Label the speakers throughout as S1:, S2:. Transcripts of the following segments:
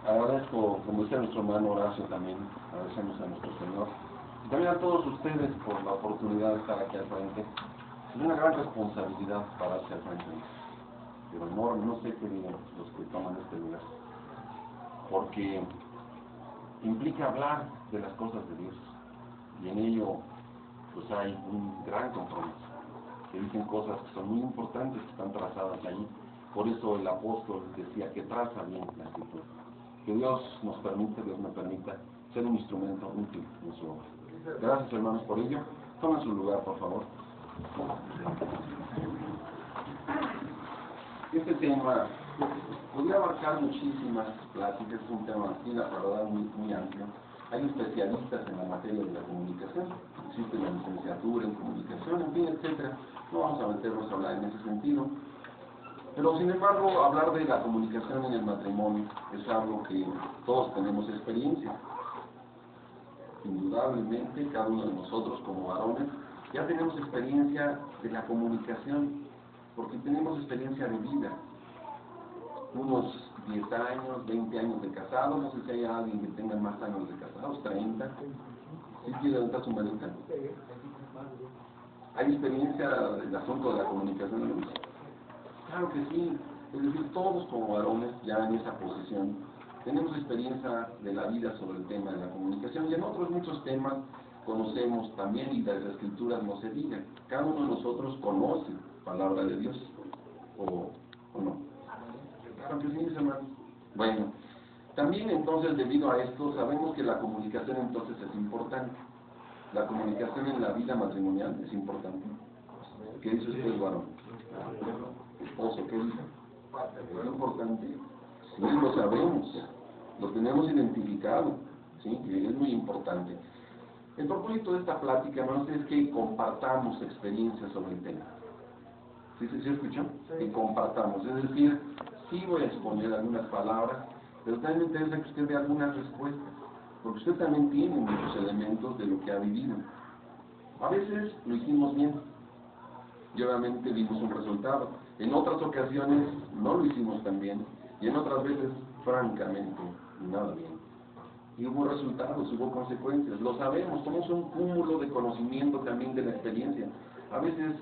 S1: Agradezco, como decía nuestro hermano Horacio también, agradecemos a nuestro Señor. Y también a todos ustedes por la oportunidad de estar aquí al frente. Es una gran responsabilidad pararse al frente. Pero no sé qué digan los que toman este lugar. Porque implica hablar de las cosas de Dios. Y en ello, pues hay un gran compromiso. Se dicen cosas que son muy importantes, que están trazadas ahí. Por eso el apóstol decía que traza bien la escritura. Que Dios nos permite, Dios me permita, ser un instrumento útil en su obra. Gracias, hermanos, por ello. Tomen su lugar, por favor. Este tema podría abarcar muchísimas pláticas, es un tema, sí, la verdad, muy amplio. Hay especialistas en la materia de la comunicación, existe la licenciatura en comunicación, en fin, etcétera. No vamos a meternos a hablar en ese sentido. Pero, sin embargo, hablar de la comunicación en el matrimonio es algo que todos tenemos experiencia. Indudablemente, cada uno de nosotros como varones ya tenemos experiencia de la comunicación, porque tenemos experiencia de vida. Unos 10 años, 20 años de casados, no sé si hay alguien que tenga más años de casados, 30. ¿Sí quiere levantar su manita? ¿Hay experiencia del asunto de la comunicación en luz? Claro que sí, es decir, todos como varones ya en esa posición tenemos experiencia de la vida sobre el tema de la comunicación y en otros muchos temas conocemos también y las escrituras no se digan. Cada uno de nosotros conoce palabra de Dios, o no. Claro que sí, mis hermanos. Bueno, también entonces debido a esto sabemos que la comunicación entonces es importante. La comunicación en la vida matrimonial es importante. ¿Qué dice usted, varón? Esposo, ¿qué dice? Es importante. Sí, lo sabemos, lo tenemos identificado, ¿sí? Y es muy importante. El propósito de esta plática, hermanos, es que compartamos experiencias sobre el tema. ¿Sí escuchó? Que compartamos, es decir, sí voy a exponer algunas palabras, pero también me interesa que usted dé algunas respuestas, porque usted también tiene muchos elementos de lo que ha vivido. A veces lo hicimos bien, y obviamente vimos un resultado. En otras ocasiones no lo hicimos tan bien, y en otras veces, francamente, nada bien. Y hubo resultados, hubo consecuencias, lo sabemos, somos un cúmulo de conocimiento también de la experiencia. A veces,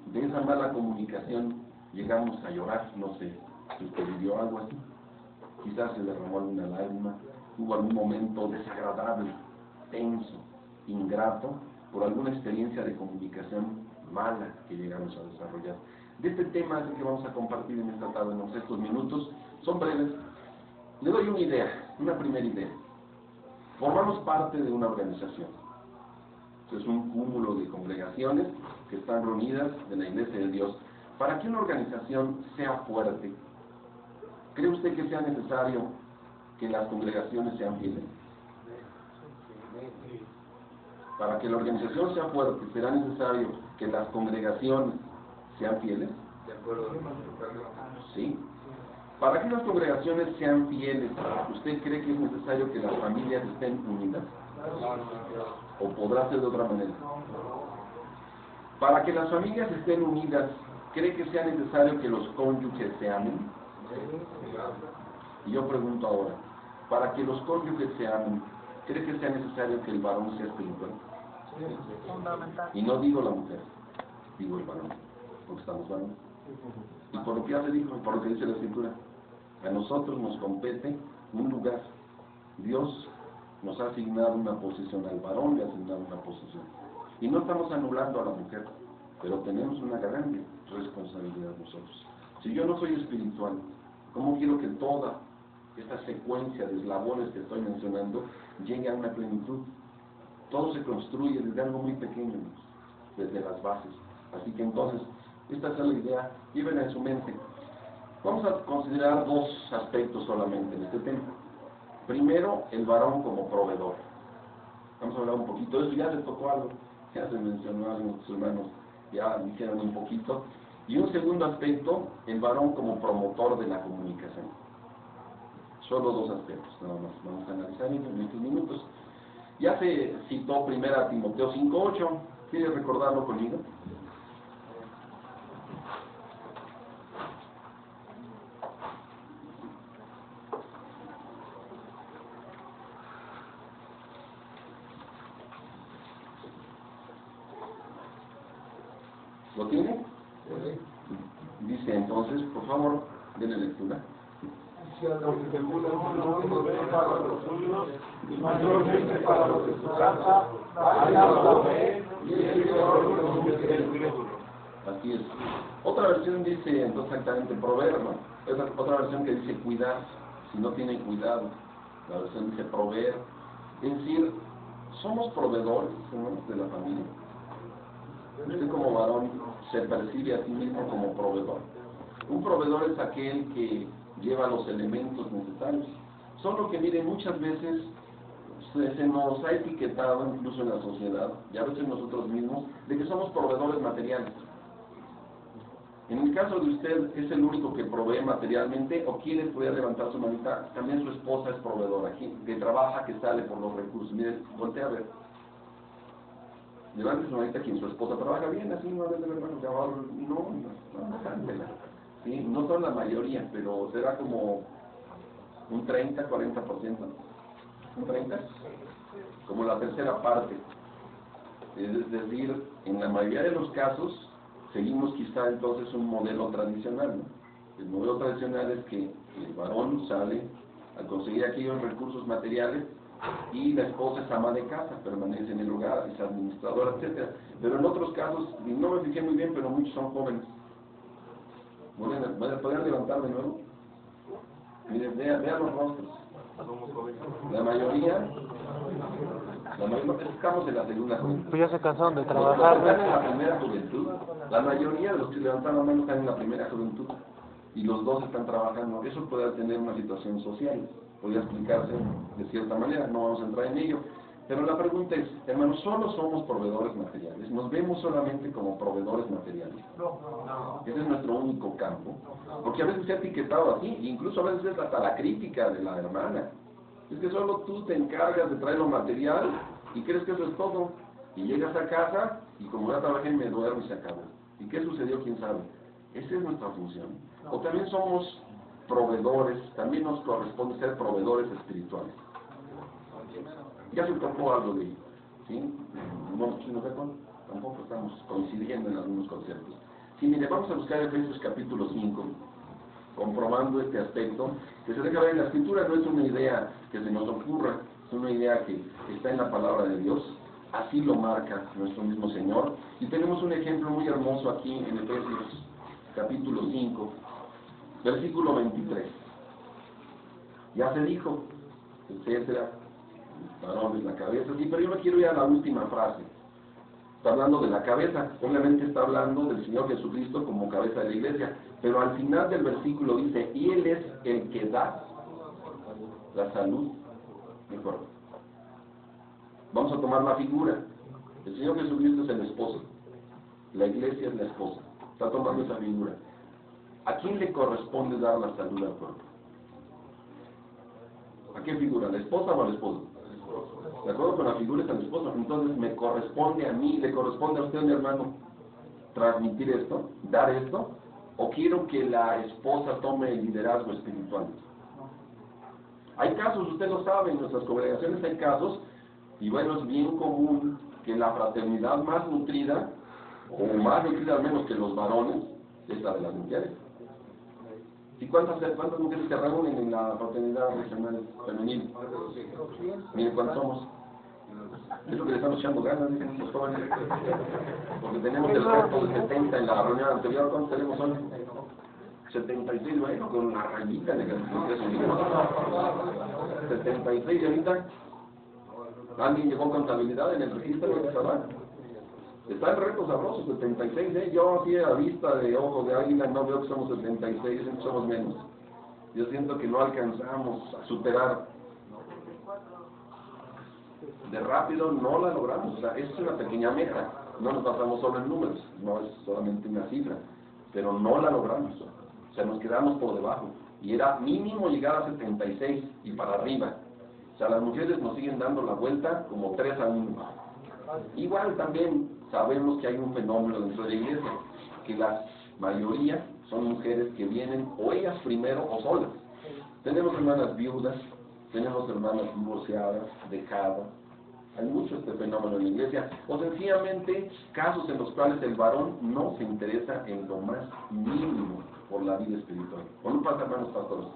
S1: de esa mala comunicación, llegamos a llorar, no sé, si usted vivió algo así. Quizás se derramó alguna lágrima, hubo algún momento desagradable, tenso, ingrato, por alguna experiencia de comunicación mala que llegamos a desarrollar. De este tema es el que vamos a compartir en esta tarde, en estos minutos, son breves. Le doy una idea, una primera idea. Formamos parte de una organización. Es un cúmulo de congregaciones que están reunidas de la Iglesia de Dios. Para que una organización sea fuerte, ¿cree usted que sea necesario que las congregaciones sean fieles? Para que la organización sea fuerte, ¿será necesario que las congregaciones sean fieles?
S2: De acuerdo.
S1: Sí. Para que las congregaciones sean fieles, ¿usted cree que es necesario que las familias estén unidas? ¿O podrá ser de otra manera? Para que las familias estén unidas, ¿cree que sea necesario que los cónyuges se amen? Y yo pregunto ahora, para que los cónyuges se amen, ¿cree que sea necesario que el varón sea espiritual?
S3: Fundamental.
S1: Y no digo la mujer, digo el varón, porque estamos varones. Y por lo que ya se dijo, por lo que dice la Escritura, a nosotros nos compete un lugar. Dios nos ha asignado una posición, al varón le ha asignado una posición. Y no estamos anulando a la mujer, pero tenemos una grande responsabilidad nosotros. Si yo no soy espiritual, ¿cómo quiero que toda esta secuencia de eslabones que estoy mencionando llegue a una plenitud? Todo se construye desde algo muy pequeño, desde las bases. Así que entonces, esta es la idea, llévenla en su mente. Vamos a considerar dos aspectos solamente en este tema. Primero, el varón como proveedor. Vamos a hablar un poquito de eso, ya se tocó algo, ya se mencionó algo, sus hermanos ya dijeron un poquito. Y un segundo aspecto, el varón como promotor de la comunicación. Solo dos aspectos, nada más vamos a analizar en estos minutos. Ya se citó 1 Timoteo 5:8, ¿quiere recordarlo conmigo? ¿Lo tiene? Dice entonces, por favor, denle lectura.
S2: Si a los que según el mundo provee para los suyos, y mayormente para los de su casa, vaya la fe y el Señor los incrédulos.
S1: Así es. Otra versión dice entonces exactamente proveer, ¿no? Es otra versión que dice cuidar, si no tienen cuidado. La versión dice proveer. Es decir, somos proveedores, hermanos, de la familia. Usted como varón se percibe a sí mismo como proveedor. Un proveedor es aquel que lleva los elementos necesarios. Solo que miren, muchas veces se nos ha etiquetado incluso en la sociedad, y a veces nosotros mismos, de que somos proveedores materiales. En el caso de usted, ¿es el único que provee materialmente o quiere poder levantar su manita? También su esposa es proveedora, que trabaja, que sale por los recursos. Mire, voltea a ver. Levante su manita quien su esposa trabaja bien, así no debe de no, ¿sí? No son la mayoría, pero será como un 30, 40%. ¿Un 30? Como la tercera parte. Es decir, en la mayoría de los casos, seguimos quizá entonces un modelo tradicional, ¿no? El modelo tradicional es que el varón sale a conseguir aquellos recursos materiales y la esposa es ama de casa, permanece en el hogar, es administradora, etc. Pero en otros casos, y no me fijé muy bien, pero muchos son jóvenes. ¿Podrían levantar de nuevo? Miren, vean los rostros. La mayoría estamos en la segunda juventud.
S3: Pues ya se cansaron de trabajar.
S1: Están en la primera juventud. La mayoría de los que levantaron la mano están en la primera juventud. Y los dos están trabajando. Eso puede tener una situación social. Podría explicarse de cierta manera. No vamos a entrar en ello. Pero la pregunta es, hermanos, ¿solo somos proveedores materiales? ¿Nos vemos solamente como proveedores materiales? Ese es nuestro único campo. Porque a veces se ha etiquetado así, incluso a veces es hasta la crítica de la hermana. Es que solo tú te encargas de traer lo material y crees que eso es todo. Y llegas a casa y como ya trabajé me duermo y se acabó. ¿Y qué sucedió? ¿Quién sabe? Esa es nuestra función. O también somos proveedores, también nos corresponde ser proveedores espirituales. Ya se tocó algo de ello, ¿sí? No, tampoco estamos coincidiendo en algunos conceptos. Sí, mire, vamos a buscar Efesios capítulo 5, comprobando este aspecto, que se deja ver en la Escritura, no es una idea que se nos ocurra, es una idea que está en la palabra de Dios, así lo marca nuestro mismo Señor, y tenemos un ejemplo muy hermoso aquí en Efesios capítulo 5, versículo 23. Ya se dijo, etcétera, varón es la cabeza, sí, pero yo me quiero ir a la última frase. Está hablando de la cabeza, obviamente está hablando del Señor Jesucristo como cabeza de la iglesia, pero al final del versículo dice, y Él es el que da la salud mejor. Vamos a tomar la figura. El Señor Jesucristo es el esposo, la iglesia es la esposa. Está tomando esa figura. ¿A quién le corresponde dar la salud al cuerpo? ¿A qué figura? ¿La esposa o al esposo? De acuerdo con la figura es al esposo. Entonces me corresponde a mí, le corresponde a usted, mi hermano, transmitir esto, dar esto, o quiero que la esposa tome el liderazgo espiritual. Hay casos, usted lo sabe, en nuestras congregaciones hay casos, y bueno, es bien común que la fraternidad más nutrida, o más nutrida al menos que los varones, es la de las mujeres. ¿Y cuántas mujeres se reúnen en la fraternidad regional femenil? Miren cuántos somos. Es lo que le estamos echando ganas, dicen los jóvenes. Porque tenemos el resto de 70 en la reunión anterior. ¿Cuántos tenemos hoy? 76, bueno, con una rayita en el ejercicio. 76 y ahorita. ¿Alguien llevó contabilidad en el registro de Sabán? Está el reto sabroso, 76, Yo así a vista de ojos de águila no veo que somos 76, siento que somos menos. Yo siento que no alcanzamos a superar. De rápido no la logramos, o sea, es una pequeña meta. No nos basamos solo en números, no es solamente una cifra, pero no la logramos. O sea, nos quedamos por debajo. Y era mínimo llegar a 76 y para arriba. O sea, las mujeres nos siguen dando la vuelta como 3-1. Igual también sabemos que hay un fenómeno dentro de la iglesia, que la mayoría son mujeres que vienen o ellas primero o solas. Tenemos hermanas viudas, tenemos hermanas divorciadas, dejadas, Hay mucho este fenómeno en la iglesia. O sencillamente casos en los cuales el varón no se interesa en lo más mínimo por la vida espiritual. ¿O no pasa, hermanos pastores?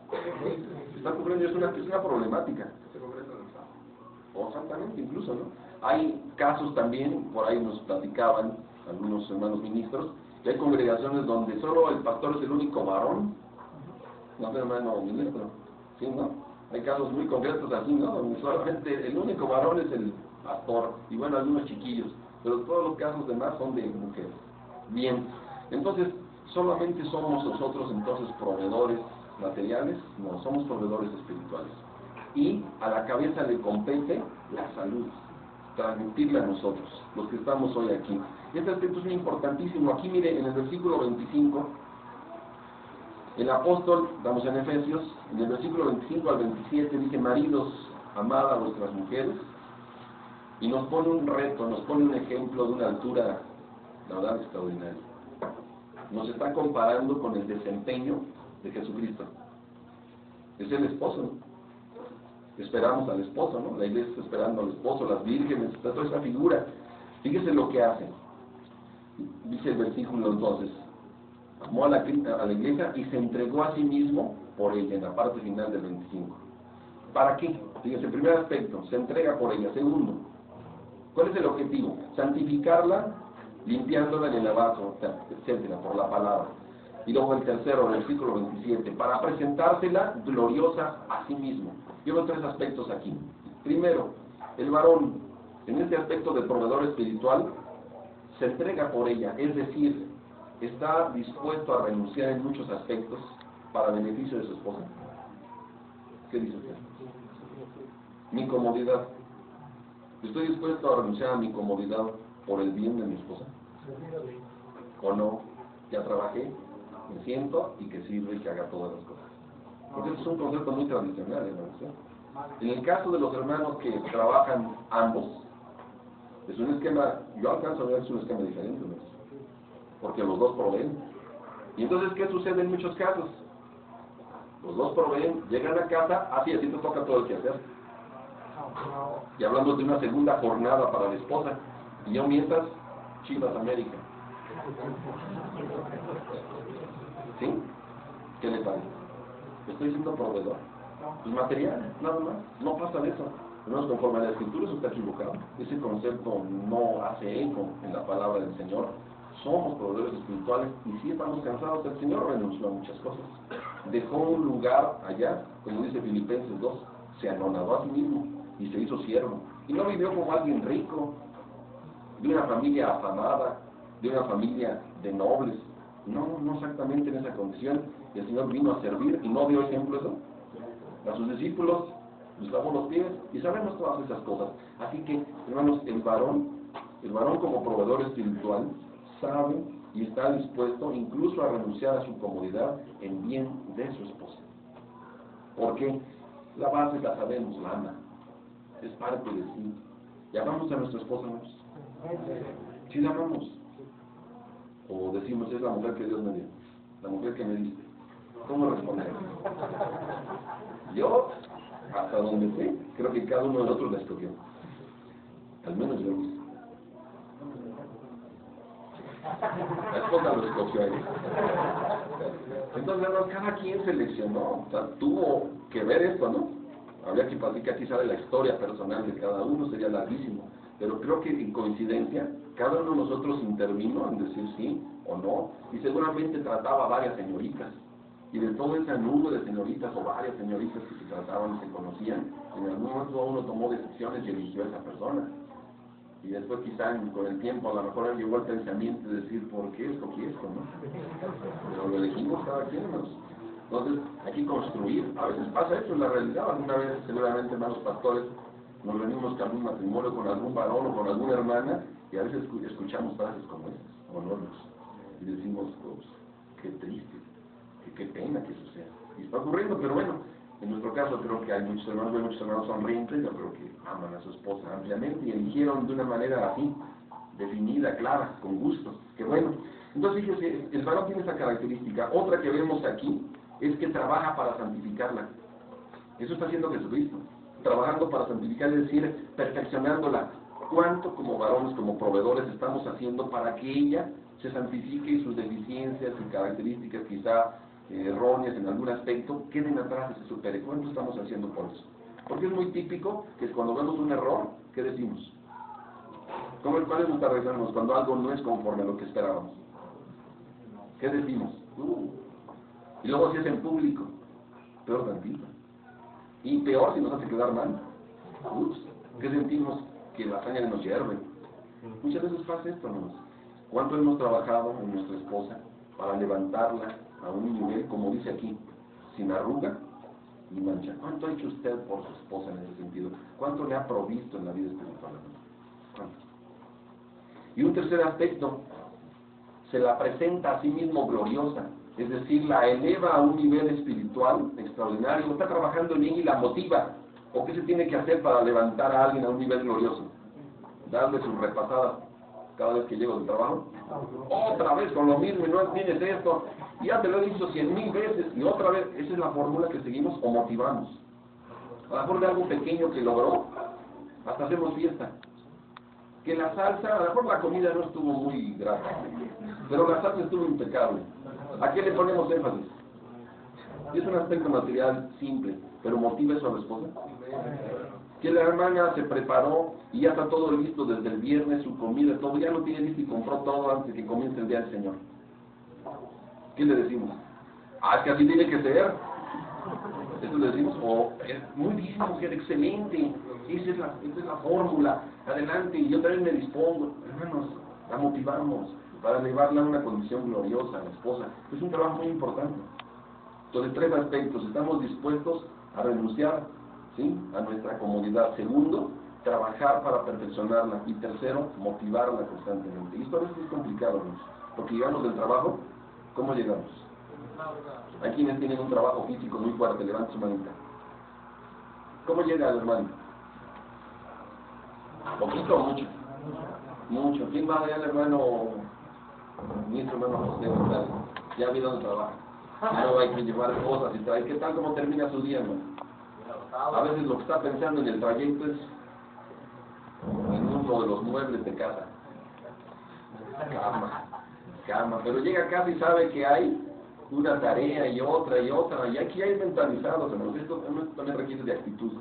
S1: Está ocurriendo, es una problemática. O exactamente, incluso, ¿no? Hay casos también, por ahí nos platicaban algunos hermanos ministros, que hay congregaciones donde solo el pastor es el único varón, no es hermano ministro, ¿sí, no? Hay casos muy concretos así, ¿no? Donde solamente el único varón es el pastor, y bueno, algunos chiquillos, pero todos los casos demás son de mujeres. Bien, entonces, ¿solamente somos nosotros entonces proveedores materiales? No, somos proveedores espirituales. Y a la cabeza le compete la salud, transmitirla a nosotros, los que estamos hoy aquí. Este aspecto es muy importantísimo. Aquí mire, en el versículo 25, el apóstol, estamos en Efesios, en el versículo 25 al 27, dice: maridos, amad a vuestras mujeres, y nos pone un reto, nos pone un ejemplo de una altura, la verdad, extraordinaria. Nos está comparando con el desempeño de Jesucristo. Es el esposo, ¿no? Esperamos al esposo, ¿no? La iglesia está esperando al esposo, las vírgenes, toda esa figura. Fíjese lo que hace. Dice el versículo entonces: amó a la iglesia y se entregó a sí mismo por ella, en la parte final del 25. ¿Para qué? Fíjese, el primer aspecto, se entrega por ella. Segundo, ¿cuál es el objetivo? Santificarla, limpiándola en el lavado, etcétera, por la palabra. Y luego el tercero, el versículo 27, para presentársela gloriosa a sí mismo. Yo veo tres aspectos aquí. Primero, el varón, en este aspecto de proveedor espiritual, se entrega por ella, es decir, está dispuesto a renunciar en muchos aspectos para beneficio de su esposa. ¿Qué dice usted? Mi comodidad. ¿Estoy dispuesto a renunciar a mi comodidad por el bien de mi esposa? ¿O no? Ya trabajé, me siento y que sirve y que haga todas las cosas. Porque eso es un concepto muy tradicional, hermanos. En el caso de los hermanos que trabajan ambos, es un esquema, yo alcanzo a ver, es un esquema diferente, ¿no? Porque los dos proveen. Y entonces, ¿qué sucede en muchos casos? Los dos proveen, llegan a casa, así te toca todo el quehacer. Y hablamos de una segunda jornada para la esposa. Y yo mientras, Chivas América. ¿Sí? ¿Qué le parece? Estoy siendo proveedor. Pues material, nada más. No pasa de eso. Pero conforme a la Escritura, eso está equivocado. Ese concepto no hace eco en la palabra del Señor. Somos proveedores espirituales y sí estamos cansados. El Señor renunció a muchas cosas. Dejó un lugar allá, como dice Filipenses 2, se anonadó a sí mismo y se hizo siervo. Y no vivió como alguien rico, de una familia afamada, de una familia de nobles. No exactamente en esa condición. Y el Señor vino a servir y no dio ejemplo eso. A sus discípulos les lavó los pies y sabemos todas esas cosas. Así que, hermanos, el varón como proveedor espiritual sabe y está dispuesto incluso a renunciar a su comodidad en bien de su esposa. Porque la base la sabemos, la ama, es parte de sí. ¿Y amamos a nuestra esposa, hermanos? Sí la amamos. O decimos, es la mujer que Dios me dio, la mujer que me diste. ¿Cómo responder? Yo, hasta donde sé, creo que cada uno de nosotros la escogió. Al menos yo lo hice. La esposa lo escogió a él. Entonces, hermanos, cada quien seleccionó, o sea, tuvo que ver esto, ¿no? Habría que decir que aquí sale la historia personal de cada uno, sería larguísimo. Pero creo que en coincidencia, cada uno de nosotros intervino en decir sí o no, y seguramente trataba a varias señoritas. Y de toda esa nube de señoritas o varias señoritas que se trataban y se conocían, en algún momento uno tomó decisiones y eligió a esa persona. Y después quizá con el tiempo a lo mejor llegó el pensamiento de decir, ¿por qué escogí esto, no? Pero lo elegimos cada quien, hermanos. Entonces, hay que construir. A veces pasa eso en la realidad. Alguna vez, seguramente, hermanos pastores, nos reunimos con algún matrimonio, con algún varón o con alguna hermana, y a veces escuchamos frases como estas, o no, y decimos, pues, qué triste. Qué pena que suceda. Y está ocurriendo, pero bueno, en nuestro caso creo que hay muchos hermanos sonrientes, yo creo que aman a su esposa ampliamente y eligieron de una manera así, definida, clara, con gusto. Qué bueno. Entonces, fíjese, el varón tiene esa característica. Otra que vemos aquí es que trabaja para santificarla. Eso está haciendo Jesucristo. trabajando para santificar, es decir, perfeccionándola. ¿Cuánto como varones, como proveedores estamos haciendo para que ella se santifique y sus deficiencias y características quizá erróneas en algún aspecto queden atrás y se supere? ¿Cuánto estamos haciendo por eso? Porque es muy típico que cuando vemos un error, ¿qué decimos? ¿Cuál es nuestra reacción cuando algo no es conforme a lo que esperábamos? ¿Qué decimos? Y luego si es en público, peor tantito. Y peor si nos hace quedar mal. ¿Qué sentimos? Que la sangre nos hierve. Muchas veces pasa esto, hermanos. ¿Cuánto hemos trabajado en nuestra esposa para levantarla a un nivel, como dice aquí, sin arruga y mancha? ¿Cuánto ha hecho usted por su esposa en ese sentido? ¿Cuánto le ha provisto en la vida espiritual? ¿Cuánto? Y un tercer aspecto, se la presenta a sí mismo gloriosa, es decir, la eleva a un nivel espiritual extraordinario, está trabajando en ella y la motiva. ¿O qué se tiene que hacer para levantar a alguien a un nivel glorioso? Darle sus repasadas cada vez que llego del trabajo. Otra vez con lo mismo y no tienes esto. Ya te lo he dicho 100,000 veces y otra vez. Esa es la fórmula que seguimos o motivamos. A lo mejor de algo pequeño que logró, hasta hacemos fiesta. Que la salsa, a lo mejor la comida no estuvo muy grata, pero la salsa estuvo impecable. ¿A qué le ponemos énfasis? Es un aspecto material simple, pero motiva eso a la esposa. Que la hermana se preparó y ya está todo listo desde el viernes, su comida, todo, ya lo tiene listo y compró todo antes de que comience el día del Señor. ¿Qué le decimos? Es que así tiene que ser. Eso le decimos, muy bien, mujer, excelente, esa es la fórmula, adelante, y yo también me dispongo. Hermanos, la motivamos para elevarla a una condición gloriosa a la esposa. Es un trabajo muy importante. Entonces, 3 aspectos: estamos dispuestos a renunciar, ¿sí?, a nuestra comodidad. Segundo, trabajar para perfeccionarla. Y tercero, motivarla constantemente. Y esto a veces es complicado, hermanos, porque llegamos del trabajo, ¿cómo llegamos? Hay quienes tienen un trabajo físico muy fuerte, levanta su manita. ¿Cómo llega el hermano? ¿Poquito o mucho? Mucho. ¿Quién va allá, el hermano? Mi hermano José, ¿verdad? Ya vi dónde trabaja. No hay que llevar cosas y traer. ¿Qué tal cómo termina su día, hermano? A veces lo que está pensando en el trayecto es en uno de los muebles de casa. Cama. Pero llega a casa y sabe que hay una tarea y otra, y aquí hay mentalizados, hermanos. Esto también requiere de actitud.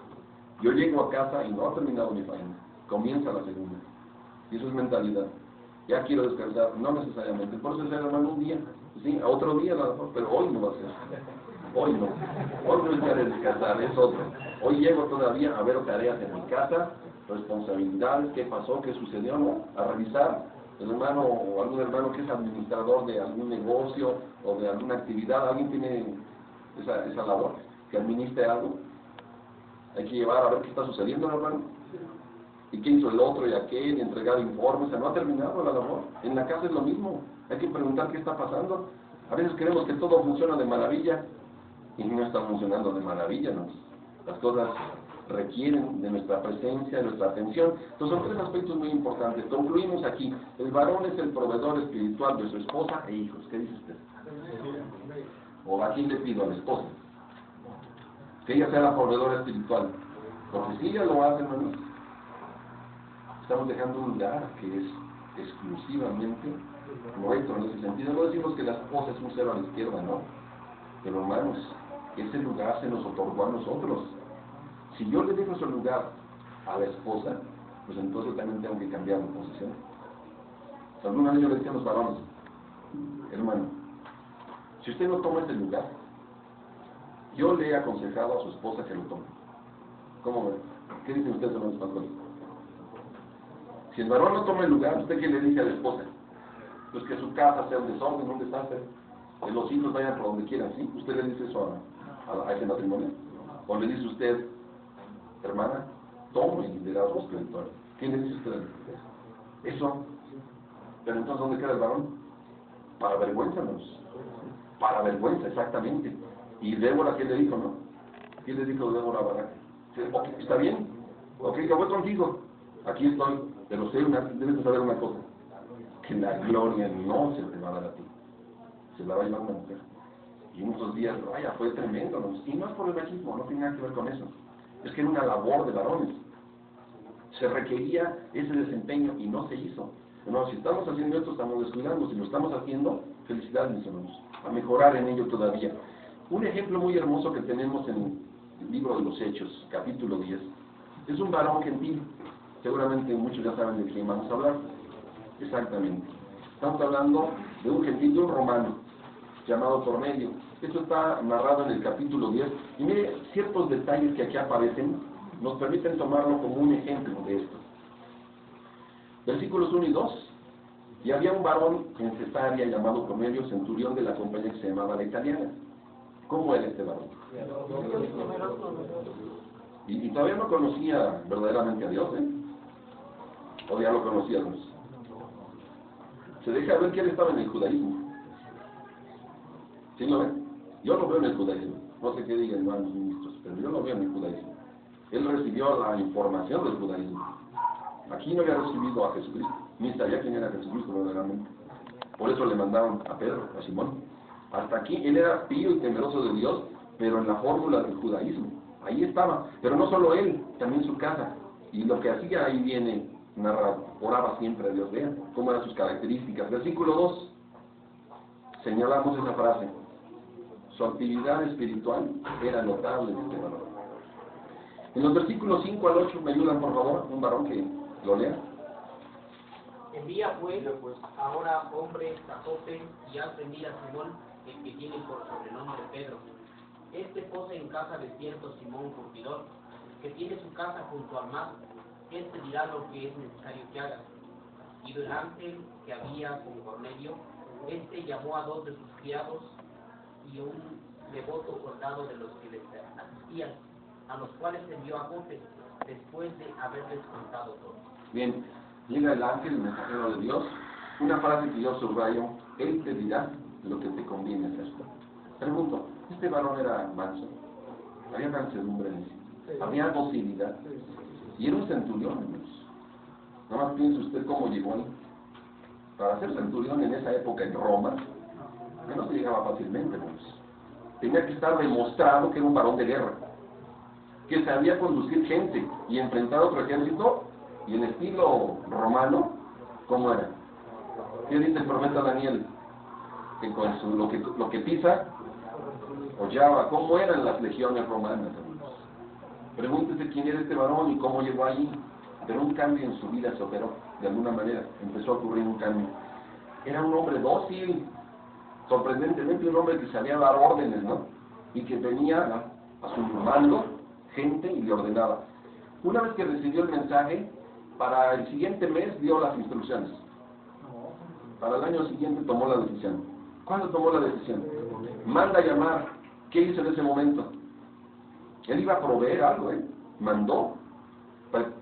S1: Yo llego a casa y no ha terminado mi faena, comienza la segunda, y eso es mentalidad. Ya quiero descansar, no necesariamente, por eso es, hermano, un día, sí, a otro día a lo mejor, pero hoy no va a ser, hoy no es día de descansar, es otro. Hoy llego todavía a ver tareas en mi casa, responsabilidades, qué pasó, qué sucedió, ¿no? A revisar. El hermano o algún hermano que es administrador de algún negocio o de alguna actividad, alguien tiene esa labor, que administre algo. Hay que llevar a ver qué está sucediendo, hermano. Y qué hizo el otro y aquel, y entregar informes. O sea, no ha terminado la labor. En la casa es lo mismo. Hay que preguntar qué está pasando. A veces creemos que todo funciona de maravilla y no está funcionando de maravilla, ¿no? Las cosas requieren de nuestra presencia, de nuestra atención. Entonces son 3 aspectos muy importantes. Concluimos aquí. El varón es el proveedor espiritual de su esposa e hijos. ¿Qué dice usted? ¿O a quién le pido? A la esposa. Que ella sea la proveedora espiritual. Porque si ella lo hace, hermanos, estamos dejando un lugar que es exclusivamente nuestro en ese sentido. No decimos que la esposa es un cero a la izquierda, no. Pero, hermanos, ese lugar se nos otorgó a nosotros. Si yo le dejo ese lugar a la esposa, pues entonces también tengo que cambiar mi posición. Alguna vez yo le decía a los varones, hermano, si usted no toma ese lugar, yo le he aconsejado a su esposa que lo tome. ¿Cómo ve? ¿Qué dicen ustedes, hermanos pastores? Si el varón no toma el lugar, ¿usted qué le dice a la esposa? Pues que su casa sea un desorden, un desastre, que los hijos vayan por donde quieran, ¿sí? ¿Usted le dice eso a ese matrimonio? ¿O le dice usted, hermana, tome el liderazgo espiritual? ¿Qué le dice usted? Eso. Pero entonces, ¿dónde queda el varón? Para vergüenza, ¿no? Para vergüenza, exactamente. Y Débora, ¿qué le dijo, no? ¿Qué le dijo Débora a Barak? Okay, ¿está bien? Ok, que voy contigo. Aquí estoy. Pero debes de saber una cosa. Que la gloria no se te va a dar a ti. Se la va a llevar una mujer. Y en esos días, vaya, fue tremendo, ¿no? Y no es por el machismo, no tiene nada que ver con eso. Es que era una labor de varones. Se requería ese desempeño y no se hizo. Hermanos, si estamos haciendo esto, estamos descuidando. Si lo estamos haciendo, felicidades, mis hermanos, a mejorar en ello todavía. Un ejemplo muy hermoso que tenemos en el libro de los Hechos, capítulo 10, es un varón gentil. Seguramente muchos ya saben de quién vamos a hablar. Exactamente. Estamos hablando de un gentil, de un romano, llamado Cornelio. Esto está narrado en el capítulo 10. Y mire, ciertos detalles que aquí aparecen nos permiten tomarlo como un ejemplo de esto. Versículos 1 y 2. Y había un varón en Cesarea llamado Cornelio, centurión de la compañía que se llamaba La Italiana. ¿Cómo era este varón? Y todavía no conocía verdaderamente a Dios, ¿eh? O ya lo conocía Dios. Se deja ver que él estaba en el judaísmo. ¿Sí lo ven? Yo lo veo en el judaísmo. No sé qué digan hermanos ministros, pero yo lo veo en el judaísmo. Él recibió la información del judaísmo. Aquí no había recibido a Jesucristo, ni sabía quién era Jesucristo verdaderamente. Por eso le mandaron a Pedro, a Simón. Hasta aquí él era pío y temeroso de Dios, pero en la fórmula del judaísmo. Ahí estaba. Pero no solo él, también su casa. Y lo que hacía ahí viene narrado. Oraba siempre a Dios. Vean cómo eran sus características. Versículo 2. Señalamos esa frase. Su actividad espiritual era notable en este varón. En los versículos 5 al 8, ¿me ayudan por favor? Un varón que lo lea.
S4: Envía pues ahora hombres a Jope y haz venir a Simón, el que tiene por sobrenombre Pedro. Este posa en casa de cierto Simón Curtidor, que tiene su casa junto al mar. Este dirá lo que es necesario que haga. Y del ángel que había con Cornelio, este llamó a 2 de sus criados y un devoto soldado de los que les asistían, a los cuales envió a Jope, después de haberles contado todo.
S1: Bien, llega el ángel, el mensajero de Dios, una frase que yo subrayo: él te dirá lo que te conviene hacer. Pregunto, ¿este varón era manso? ¿Había mansedumbre en él? ¿Había docilidad? Y era un centurión, hermanos. Nada más piense usted cómo llegó ahí. Para ser centurión en esa época en Roma, que no se llegaba fácilmente, hermanos. Tenía que estar demostrado que era un varón de guerra, que sabía conducir gente y enfrentar otro ejército, y en estilo romano, ¿cómo era? ¿Qué dice el profeta Daniel? Que con lo que pisa, hollaba. ¿Cómo eran las legiones romanas, hermanos? Pregúntese quién era este varón y cómo llegó allí. Pero un cambio en su vida se operó, de alguna manera, empezó a ocurrir un cambio. Era un hombre dócil, sorprendentemente un hombre que sabía dar órdenes, ¿no? Y que tenía a su mando gente y le ordenaba. Una vez que recibió el mensaje, para el siguiente mes dio las instrucciones. Para el año siguiente tomó la decisión. ¿Cuándo tomó la decisión? Manda a llamar. ¿Qué hizo en ese momento? Él iba a proveer algo, ¿eh? Mandó.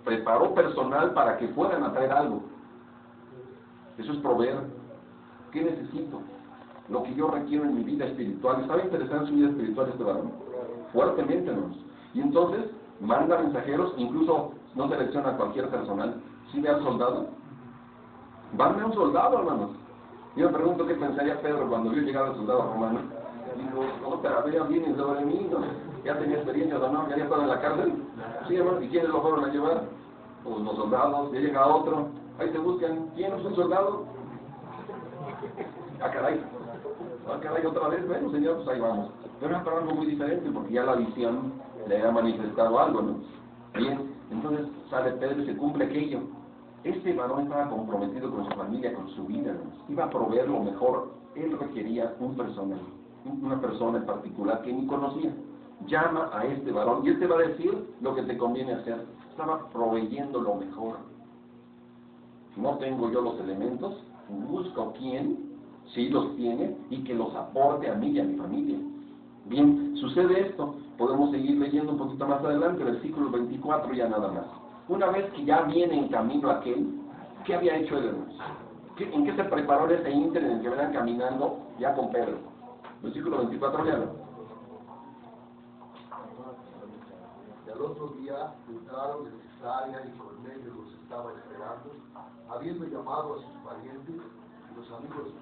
S1: Preparó personal para que fueran a traer algo. Eso es proveer. ¿Qué necesito? Lo que yo requiero en mi vida espiritual. ¿Estaba interesado en su vida espiritual este varón? Fuertemente, hermanos. Y entonces manda mensajeros, incluso no selecciona a cualquier personal. ¿Sí ve al soldado? Manda a un soldado, hermanos. Yo me pregunto qué pensaría Pedro cuando vio llegar al soldado romano. Dijo, otra vez vienen sobre mí, ¿no? Ya tenía experiencia, ¿no? Ya había estado en la cárcel. Sí, hermano. ¿Y quiénes lo fueron a llevar? Pues los soldados. Ya llega otro. Ahí te buscan. ¿Quién es un soldado? Ah, caray. Ah, caray, otra vez. Bueno, señor, pues ahí vamos. Pero era para algo muy diferente, porque ya la visión le había manifestado algo, ¿no? Bien, entonces sale Pedro y se cumple aquello. Este varón estaba comprometido con su familia, con su vida, ¿no? Iba a proveer lo mejor. Él requería un personal, una persona en particular que ni conocía. Llama a este varón y él te va a decir lo que te conviene hacer. Estaba proveyendo lo mejor. No tengo yo los elementos, busco quién sí los tiene y que los aporte a mí y a mi familia. Bien, sucede esto. Podemos seguir leyendo un poquito más adelante, versículo 24, ya nada más. Una vez que ya viene en camino aquel, ¿qué había hecho él, hermanos? ¿En qué se preparó ese ínter en el que venían caminando ya con Pedro? Versículo 24, léalo.
S2: Y al otro día entraron en Cesarea y Cornelio los estaba esperando, habiendo llamado a sus parientes y los amigos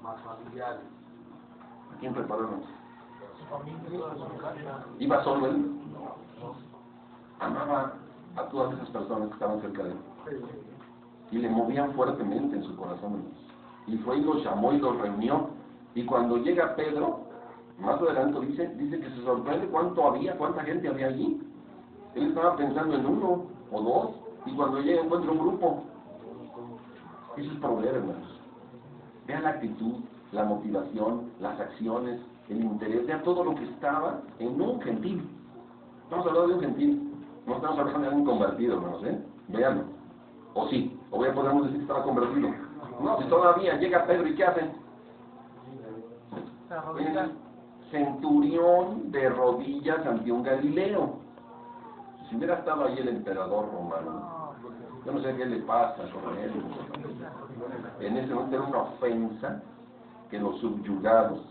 S2: más familiares.
S1: ¿A quién preparó, hermanos? ¿Iba solo él? amaba a todas esas personas que estaban cerca de él. Y le movían fuertemente en su corazón. Y fue y los llamó y los reunió. Y cuando llega Pedro, más adelante dice que se sorprende cuánta gente había allí. Él estaba pensando en uno o dos, y cuando llega encuentra un grupo. Eso es proveer, hermanos. Vean la actitud, la motivación, las acciones, el interés, vean todo lo que estaba en un gentil. Estamos hablando de un gentil, no estamos hablando de alguien convertido, hermanos, Veanlo. O sí, o podemos decir que estaba convertido. No, si todavía llega Pedro, ¿y qué hace? El centurión de rodillas ante un Galileo. Si hubiera estado ahí el emperador romano, yo no sé qué le pasa con él. En ese momento era una ofensa que los subyugados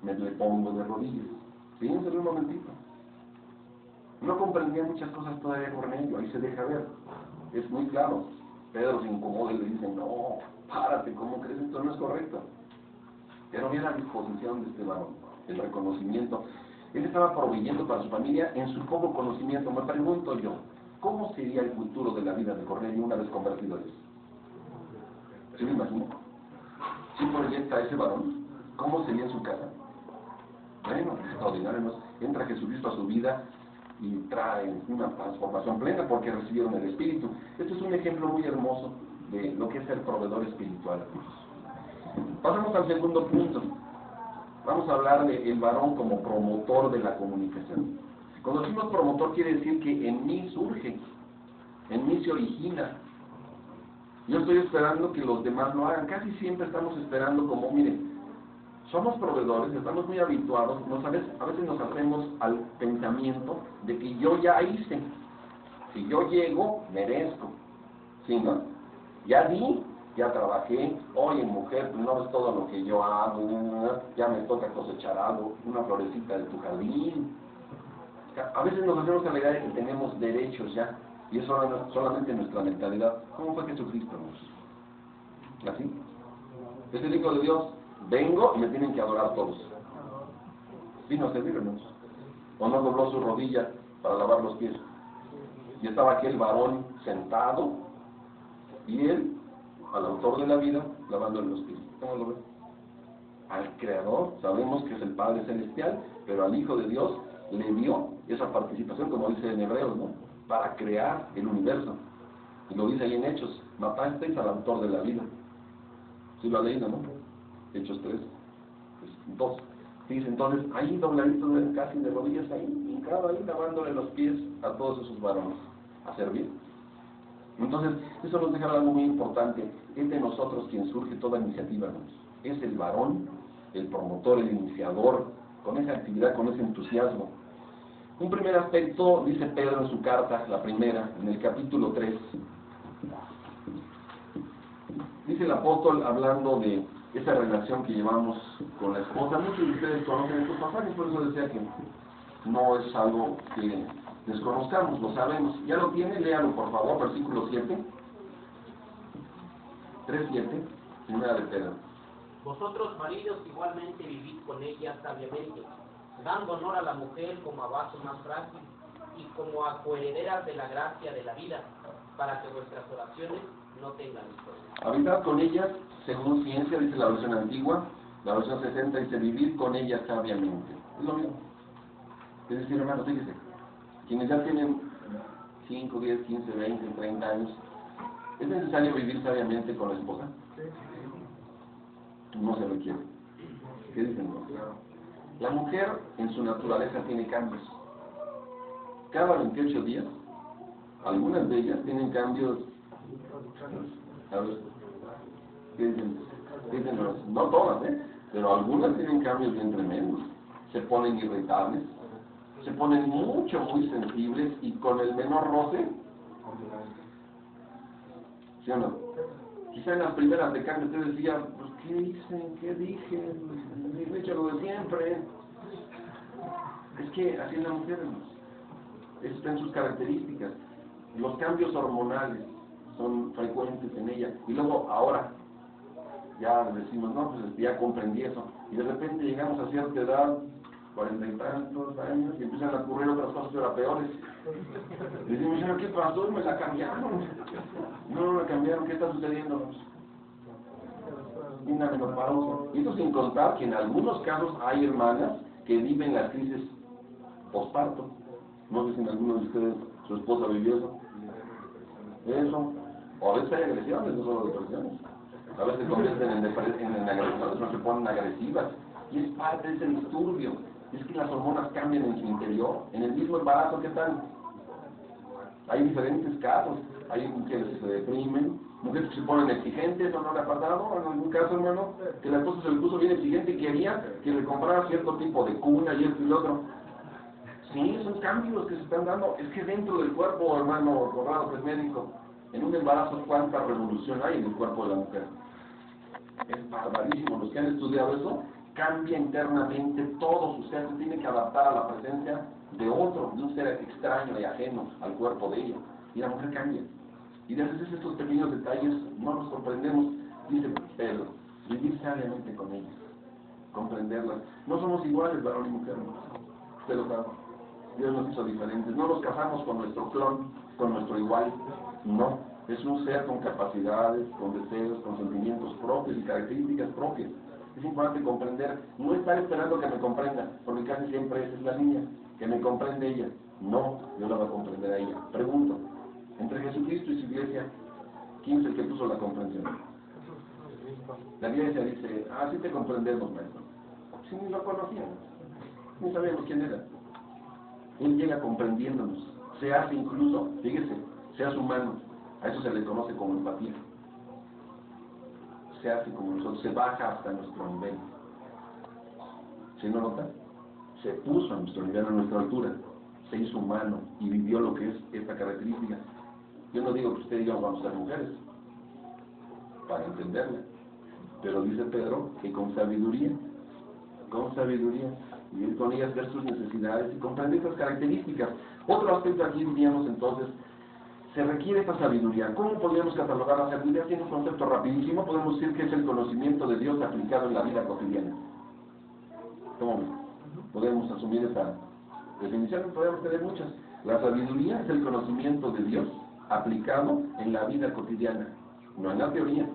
S1: me le pongo de rodillas. Piénselo un momentito. No comprendía muchas cosas todavía Cornelio, ahí se deja ver. Es muy claro. Pedro se incomoda y le dice, no, párate, ¿cómo crees? Esto no es correcto. Pero mira la disposición de este varón, el reconocimiento. Él estaba proveyendo para su familia en su poco conocimiento. Me pregunto yo, ¿cómo sería el futuro de la vida de Cornelio una vez convertido a Dios? ¿Se me imagina? ¿Sí proyecta a ese varón? ¿Cómo sería en su casa? Bueno, extraordinario, ¿no? Entra Jesucristo a su vida y trae una transformación plena porque recibieron el Espíritu. Este es un ejemplo muy hermoso de lo que es el proveedor espiritual. Pasamos al segundo punto. Vamos a hablar del varón como promotor de la comunicación. Cuando decimos promotor quiere decir que en mí surge, en mí se origina. Yo estoy esperando que los demás lo hagan. Casi siempre estamos esperando como, miren, somos proveedores, estamos muy habituados, a veces nos hacemos al pensamiento de que yo ya hice. Si yo llego, merezco. ¿Sí, no? Ya di, ya trabajé, oye mujer, no es todo lo que yo hago, ya me toca cosechar algo, una florecita de tu jardín. A veces nos hacemos a la idea de que tenemos derechos ya, y eso solamente nuestra mentalidad. ¿Cómo fue Jesucristo? ¿Así? Es el Hijo de Dios. Vengo y me tienen que adorar todos. Vino a servirnos. O no dobló su rodilla para lavar los pies. Y estaba aquel varón sentado, y él, al autor de la vida, lavándole los pies. ¿Cómo lo ven? Al Creador, sabemos que es el Padre Celestial, pero al Hijo de Dios le dio esa participación, como dice en Hebreos, ¿no? Para crear el universo. Y lo dice ahí en Hechos, matasteis al autor de la vida. ¿Sí lo ha leído, no? Hechos 3, 2. Dice, entonces, ahí dobladito, casi de rodillas, ahí, hincado ahí, lavándole los pies a todos esos varones, a servir. Entonces, eso nos deja algo muy importante. Es de nosotros quien surge toda iniciativa, ¿no? Es el varón, el promotor, el iniciador, con esa actividad, con ese entusiasmo. Un primer aspecto, dice Pedro en su carta, la primera, en el capítulo 3. Dice el apóstol, hablando de esa relación que llevamos con la esposa. Muchos de ustedes conocen estos pasajes, por eso decía que no es algo que desconozcamos, lo sabemos. ¿Ya lo tiene? Léalo por favor, versículo 7. 3:7, primera de Pedro.
S4: Vosotros, maridos, igualmente vivid con ella sabiamente, dando honor a la mujer como a vaso más frágil y como a coherederas de la gracia de la vida, para que vuestras oraciones no tengan historia.
S1: Habitad con ellas, según ciencia, dice la versión antigua. La versión 60 dice, vivir con ellas sabiamente. Es lo mismo. Es decir, hermanos, fíjense, quienes ya tienen 5, 10, 15, 20, 30 años, ¿es necesario vivir sabiamente con la esposa? No se requiere. ¿Qué dicen? La mujer en su naturaleza tiene cambios. Cada 28 días, algunas de ellas tienen cambios. A ver, ¿qué dicen? No todas, pero algunas tienen cambios bien tremendos. Se ponen irritables, se ponen muy sensibles y con el menor roce, ¿sí o no? Quizá en las primeras de cambio usted decía, pues ¿qué hice? ¿Qué dije? He hecho lo de siempre. Es que así es la mujer, eso está en sus características. Los cambios hormonales son frecuentes en ella. Y luego, ahora, ya decimos, no, pues ya comprendí eso. Y de repente llegamos a cierta edad, 40 y tantos años, y empiezan a ocurrir otras cosas pero peores. Le digo, señor, ¿qué pasó? Me la cambiaron. No, me cambiaron, ¿qué está sucediendo? Una menopausia. Y esto sin contar que en algunos casos hay hermanas que viven las crisis posparto. No sé si en algunos de ustedes su esposa vivió eso. Eso. O a veces hay agresiones, no solo depresiones. A veces se convierten en agresiones, no se ponen agresivas. Y es parte de ese disturbio. Es que las hormonas cambian en su interior. En el mismo embarazo, ¿qué tal? Hay diferentes casos. Hay mujeres que se deprimen, mujeres que se ponen exigentes, ¿o no le ha pasado? En algún caso, hermano, que la esposa se le puso bien exigente y quería que le comprara cierto tipo de cuna y esto y lo otro. Sí, son cambios que se están dando. Es que dentro del cuerpo, hermano, Corrado, que es médico, en un embarazo, ¿cuánta revolución hay en el cuerpo de la mujer? Es barbarísimo. Los que han estudiado eso, cambia internamente todo. Su ser se tiene que adaptar a la presencia de otro, de un ser extraño y ajeno al cuerpo de ella. Y la mujer cambia. Y a veces estos pequeños detalles no los comprendemos. Dice Pedro, vivir sabiamente con ellas, comprenderlas. No somos iguales, varón y mujer, ¿no? Usted lo sabe. Dios nos hizo diferentes. No nos casamos con nuestro clon, con nuestro igual. No. Es un ser con capacidades, con deseos, con sentimientos propios y características propias. Es importante comprender, no estar esperando que me comprenda, porque casi siempre esa es la línea, que me comprende ella. No, yo la voy a comprender a ella. Pregunto, entre Jesucristo y su iglesia, ¿quién es el que puso la comprensión? La iglesia dice, sí te comprendemos, maestro. Si ni lo conocíamos, ni sabíamos quién era. Él llega comprendiéndonos, se hace incluso, fíjese, se hace humano. A eso se le conoce como empatía. Se hace como nosotros, se baja hasta nuestro nivel. ¿Sí no nota? Se puso a nuestro nivel, a nuestra altura. Se hizo humano y vivió lo que es esta característica. Yo no digo que usted y yo vamos a ser mujeres, para entenderla. Pero dice Pedro que con sabiduría, vivir con ellas, ver sus necesidades y comprender estas características. Otro aspecto aquí diríamos entonces, se requiere esta sabiduría. ¿Cómo podríamos catalogar la sabiduría? Tiene un concepto rapidísimo, podemos decir que es el conocimiento de Dios aplicado en la vida cotidiana. ¿Cómo podemos asumir esta definición? Podemos tener muchas. La sabiduría es el conocimiento de Dios aplicado en la vida cotidiana, no en la teoría.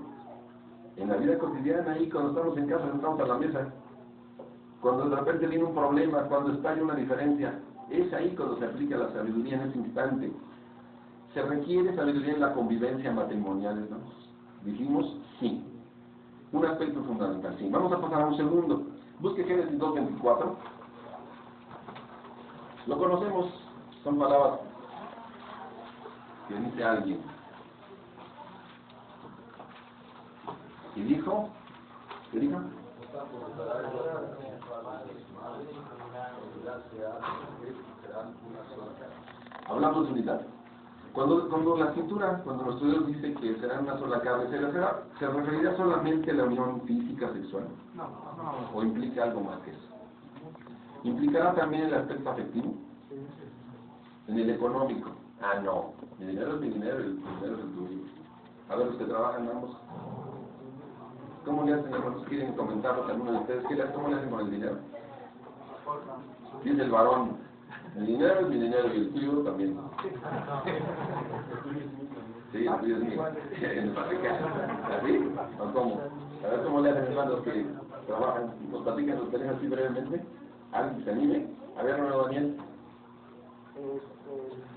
S1: En la vida cotidiana, ahí cuando estamos en casa, estamos a la mesa, cuando de repente viene un problema, cuando estalla una diferencia, es ahí cuando se aplica la sabiduría en ese instante. ¿Se requiere sabiduría en la convivencia matrimonial, ¿no? Dijimos, sí. Un aspecto fundamental, sí. Vamos a pasar a un segundo. Busque Génesis 2:24. Lo conocemos, son palabras que dice alguien. Y dijo, ¿qué dijo? Hablamos de unidad. Cuando la escritura, cuando nuestro Dios dice que será una sola carne, ¿se referirá solamente a la unión física sexual?
S3: No.
S1: ¿O implica algo más que eso? ¿Implicará también el aspecto afectivo? En el económico. No. Mi dinero es mi dinero y el dinero es el tuyo. A ver, los que trabajan ambos. ¿Cómo le hacen, hermanos? ¿Quieren comentarlos algunos de ustedes? ¿Cómo le hacen con el dinero? Dice el varón, el dinero es mi dinero y el tuyo también. Sí, el tuyo es mío. ¿Así? ¿O cómo? A ver cómo le hacen, hermanos, que trabajan. ¿Nos platican sus parejas así brevemente? ¿Alguien que se anime? A ver, hermano Daniel.
S3: El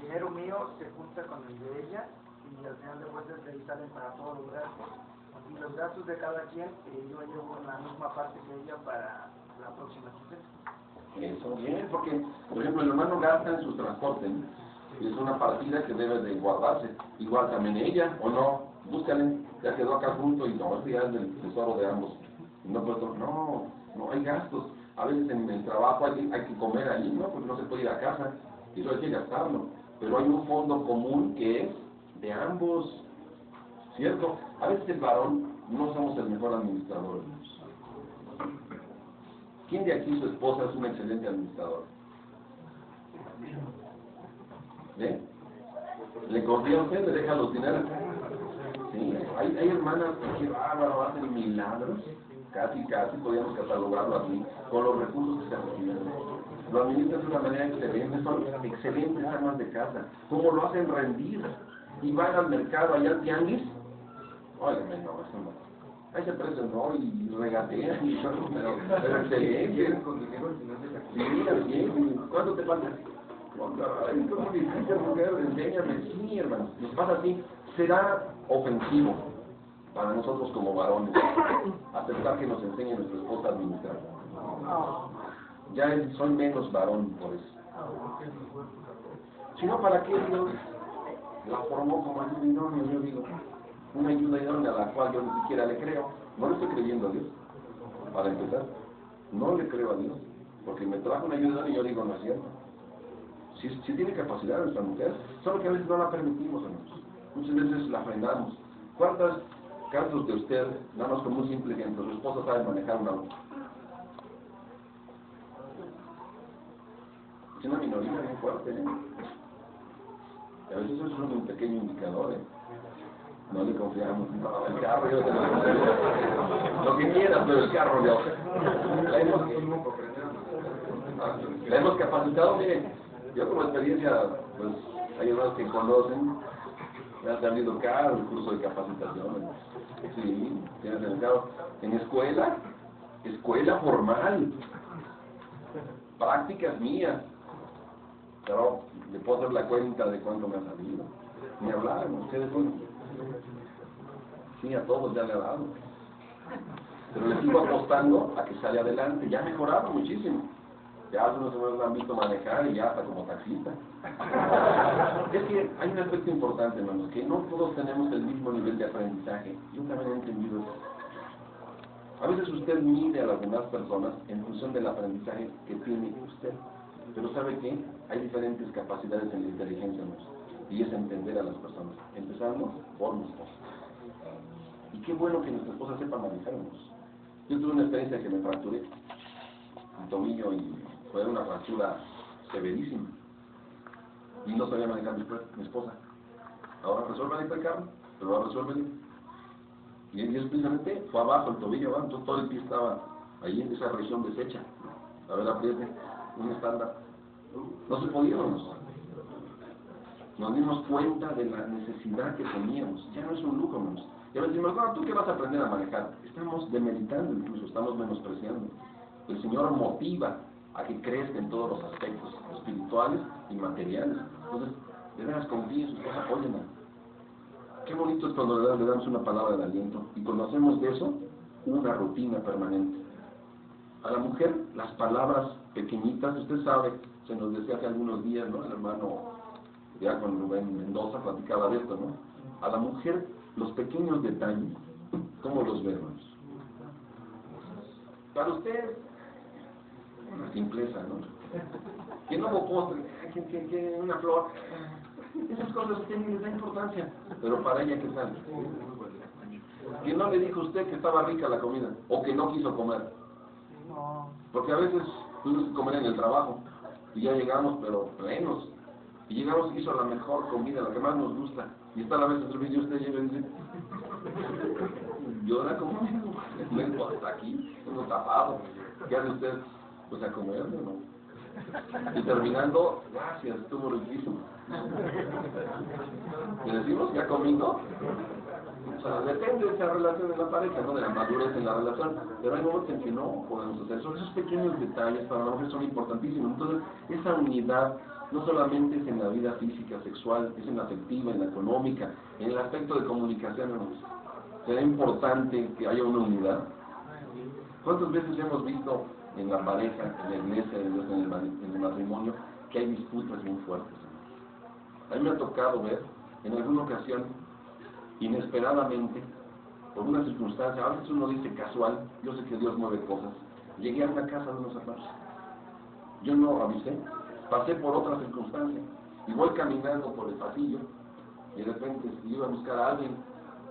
S3: dinero mío se junta con el de ella y al final de cuentas de ahí salen para todos los gastos. Y los gastos de cada quien, yo llevo la misma parte que ella para la próxima quincena.
S1: Eso, bien, porque, por ejemplo, el hermano gasta en su transporte, ¿no? Y es una partida que debe de guardarse. Igual también ella, o no, búscale, ya quedó acá junto y no, ya es del tesoro de ambos. No, hay gastos. A veces en el trabajo hay que comer ahí, ¿no? Porque no se puede ir a casa, y eso hay que gastarlo. Pero hay un fondo común que es de ambos, ¿cierto? A veces el varón no somos el mejor administrador. ¿Quién de aquí, su esposa, es un excelente administrador? ¿Ve? ¿Le confía a usted? ¿Le deja los dineros? Sí, hay hermanas que bárbaro, hacen milagros, casi podríamos catalogarlo así, con los recursos que se reciben. lo administran de una manera excelente, son excelentes amas de casa, cómo lo hacen rendir, y van al mercado, allá al tianguis, óigame, no, eso no. Ahí se preso, ¿no? Y regatean, y todo, pero excelente. Sí, así es. ¿Cuánto te falta? Ay, ¿cómo difícil, mujer? Enséñame. Sí, hermano. Nos pasa así. Será ofensivo para nosotros como varones aceptar que nos enseñe nuestra esposa a administrar. Ya soy menos varón por eso. Si no, ¿para qué Dios la formó como ayuda idónea? Yo digo, una ayuda idónea a la cual yo ni siquiera le creo. No le estoy creyendo a Dios. Para empezar, no le creo a Dios. Porque me trajo una ayuda idónea y yo digo, no es cierto. Si tiene capacidad nuestra mujer, solo que a veces no la permitimos, hermanos. Muchas veces la frenamos. ¿Cuántos casos de usted, nada más como un simple ejemplo, su esposa sabe manejar un auto? Es una minoría bien fuerte, ¿eh? A veces eso es un pequeño indicador, ¿eh? No le confiamos. No, el carro yo te lo confío. Lo que quieras, pero el carro yo. La hemos capacitado, miren. Yo como experiencia, pues, hay hermanos que conocen, me ha salido caro el curso de capacitación. Sí, tienes el carro. En escuela formal, prácticas mías. Pero le puedo hacer la cuenta de cuánto me ha salido. Ni hablar, ustedes son. Sí, a todos ya le ha dado. Pero les sigo apostando a que sale adelante. Ya ha mejorado muchísimo. Ya algunos hermanos han visto manejar y ya hasta como taxista. Es que hay un aspecto importante, hermanos, que no todos tenemos el mismo nivel de aprendizaje. Yo también he entendido eso. A veces usted mide a las demás personas en función del aprendizaje que tiene usted. Pero ¿sabe qué? Hay diferentes capacidades en la inteligencia, hermanos. Y es entender a las personas. Empezando por mi esposa. Y qué bueno que nuestra esposa sepa manejarnos. Yo tuve una experiencia que me fracturé el tobillo y fue una fractura severísima. Y no sabía manejar mi esposa. Ahora resuelve manejar el carro, pero lo resuelve bien. Y es precisamente fue abajo el tobillo, ¿verdad? Entonces todo el pie estaba ahí en esa región deshecha. A ver, apriete, un estándar. No se podía, nos dimos cuenta de la necesidad que teníamos. Ya no es un lujo, hermanos. Y ahora decimos, no, ¿tú qué vas a aprender a manejar? Estamos demeritando incluso, estamos menospreciando. El Señor motiva a que crezca en todos los aspectos espirituales y materiales. Entonces, de veras confíen en sus cosas, apóyenla. Qué bonito es cuando le damos una palabra de aliento. Y cuando hacemos de eso, una rutina permanente. A la mujer, las palabras pequeñitas, usted sabe, se nos decía hace algunos días, ¿no? El hermano, ya con Rubén Mendoza, platicaba de esto, ¿no? A la mujer, los pequeños detalles, ¿cómo los vemos? Para usted, una simpleza, ¿no? Que no hubo postre, que una flor, esas cosas a usted ni les da importancia, pero para ella, ¿qué tal? Que no le dijo a usted que estaba rica la comida, o que no quiso comer. Porque a veces tuvimos que comer en el trabajo, y ya llegamos, pero plenos, y llegamos y hizo la mejor comida, la que más nos gusta, y está a la vez de servicio, usted llega y dice, llora como vengo hasta aquí, tengo tapado, ¿qué hace usted? Pues a comerme, ¿no? Y terminando, gracias, estuvo riquísimo. ¿Le decimos ya comiendo? O sea, depende de esa relación de la pareja, ¿no? De la madurez en la relación, pero hay momentos en que no podemos hacer eso. Esos pequeños detalles para la mujer son importantísimos. Entonces, esa unidad no solamente es en la vida física, sexual, es en la afectiva, en la económica, en el aspecto de comunicación, hermanos. Será importante que haya una unidad. ¿Cuántas veces hemos visto en la pareja, en la iglesia, en el matrimonio, que hay disputas muy fuertes, hermanos? A mí me ha tocado ver, en alguna ocasión, inesperadamente, por una circunstancia, a veces uno dice casual, yo sé que Dios mueve cosas, llegué a una casa de unos hermanos. Yo no avisé, pasé por otra circunstancia, y voy caminando por el pasillo, y de repente iba a buscar a alguien,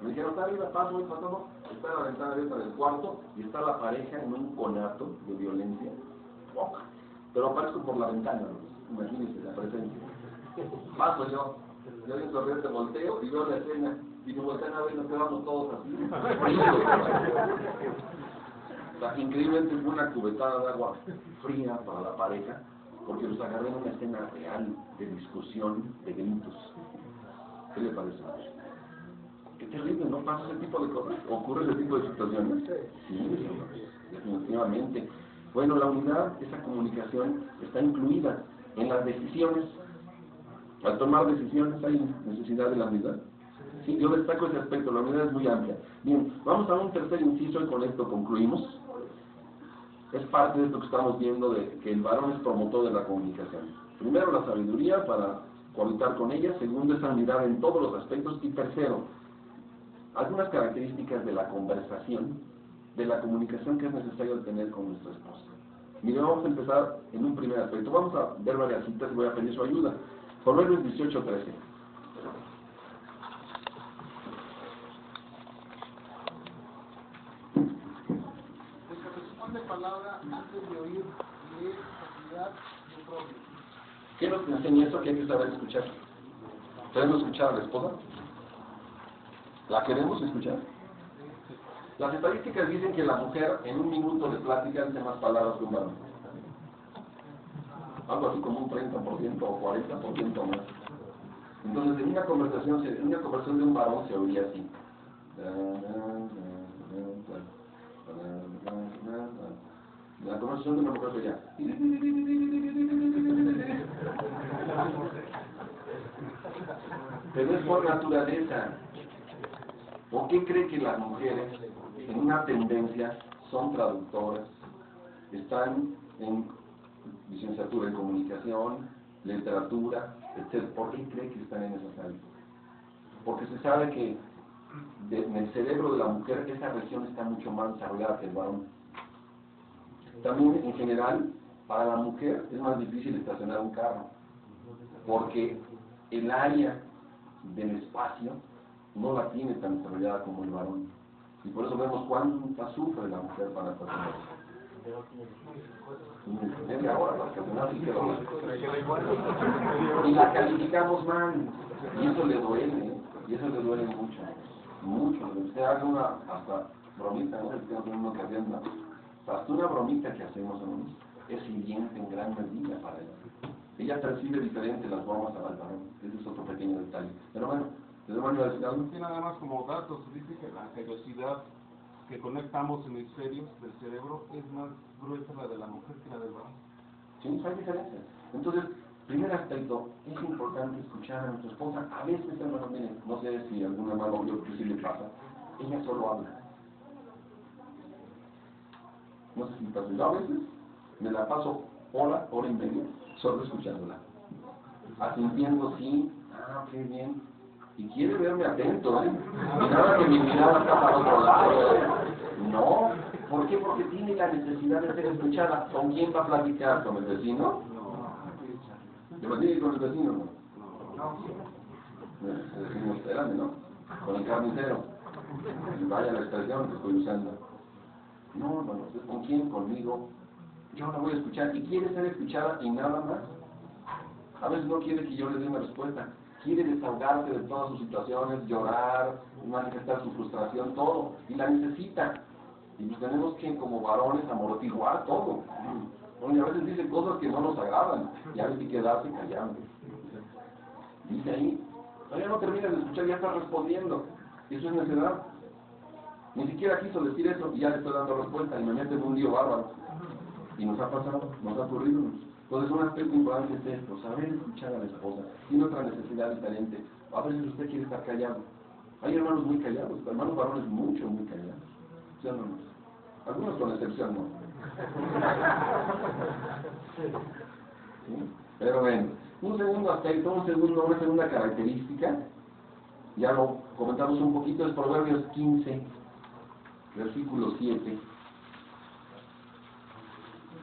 S1: me dijeron, está arriba, paso, voy pasando, está la ventana abierta del cuarto, y está la pareja en un conato de violencia, pero aparezco por la ventana, imagínense la presencia. Paso yo de sonriente volteo y veo la escena, y me voltean a ver y nos quedamos todos así. O sea, increíblemente fue una cubetada de agua fría para la pareja, porque los agarré en una escena real de discusión, de gritos. ¿Qué le parece? Qué terrible, ¿no? Pasa ese tipo de cosas, ocurre ese tipo de situaciones. Sí, definitivamente. Bueno, la unidad, esa comunicación, está incluida en las decisiones. Al tomar decisiones hay necesidad de la unidad. Sí, yo destaco ese aspecto, la unidad es muy amplia. Bien, vamos a un tercer inciso y con esto concluimos. Es parte de esto que estamos viendo de que el varón es promotor de la comunicación. Primero, la sabiduría para cohabitar con ella. Segundo, esa unidad en todos los aspectos. Y tercero, algunas características de la conversación, de la comunicación que es necesario tener con nuestra esposa. Mire, vamos a empezar en un primer aspecto. Vamos a ver varias citas y voy a pedir su ayuda. Proverbios 18:13.
S2: De palabra antes de oír y es facilidad de propio.
S1: ¿Qué nos enseña eso? Que hay que saber escuchar. ¿Queremos escuchar a la esposa? ¿La queremos escuchar? Las estadísticas dicen que la mujer en un minuto de plática dice más palabras que un varón. Algo así como un 30% o 40% más. Entonces, en una conversación de un varón se oiría así. La conversación de una mujer sería. Pero es por naturaleza. ¿Por qué cree que las mujeres, en una tendencia, son traductoras? Están en licenciatura en comunicación, literatura, etc. ¿Por qué cree que están en esas áreas? Porque se sabe que en el cerebro de la mujer esa región está mucho más desarrollada que el varón. También, en general, para la mujer es más difícil estacionar un carro, porque el área del espacio no la tiene tan desarrollada como el varón. Y por eso vemos cuánta sufre la mujer para estacionar. Media hora para estacionar y la calificamos mal, y eso le duele, mucho. Mucho. Usted haga una hasta bromita, ¿no? Una ocasión, ¿no? Hasta una bromita que hacemos, ¿no? Es hiriente en gran medida para ella. Ella percibe diferente las bromas al varón. Ese es otro pequeño detalle. Pero bueno, ¿les voy a decir algo?
S2: Nada más como datos, dice que la velocidad que conectamos hemisferios del cerebro es más gruesa la de la mujer que la del varón.
S1: Sí, hay diferencias. Entonces, primer aspecto, es importante escuchar a nuestra esposa. A veces, hermano, miren, no sé si alguna mala yo que sí le pasa, ella solo habla. No sé si pasa. Yo a veces me la paso hora y media, solo escuchándola. Asintiendo, sí, qué bien. Y quiere verme atento, ¿eh? Y nada que mi mirada está para otro lado, ¿eh? No. ¿Por qué? Porque tiene la necesidad de ser escuchada. ¿Con quién va a platicar? ¿Con el vecino? ¿Te platico con el vecino? No. El vecino, espérame, ¿no? Con el carnicero. Vaya la expresión que estoy usando. No, ¿con quién? Conmigo. Yo la voy a escuchar. Y quiere ser escuchada y nada más. A veces no quiere que yo le dé una respuesta. Quiere desahogarse de todas sus situaciones, llorar, manifestar su frustración, todo. Y la necesita. Y pues tenemos que, como varones, amortiguar todo. Porque a veces dice cosas que no nos agradan. Y a veces hay que quedarse callando. Dice ahí, todavía no termina de escuchar, ya está respondiendo. Y eso es necedad. Ni siquiera quiso decir eso y ya le estoy dando respuesta y me mete en un lío bárbaro. Y nos ha pasado, nos ha ocurrido. Entonces un aspecto importante es esto, saber escuchar a la esposa. Tiene otra necesidad diferente. A veces usted quiere estar callado. Hay hermanos muy callados, hermanos varones muy callados. ¿Sí o no? Algunos con excepción, ¿no? ¿Sí? Pero bueno, un segundo aspecto, una segunda característica, ya lo comentamos un poquito, es Proverbios 15, versículo 7.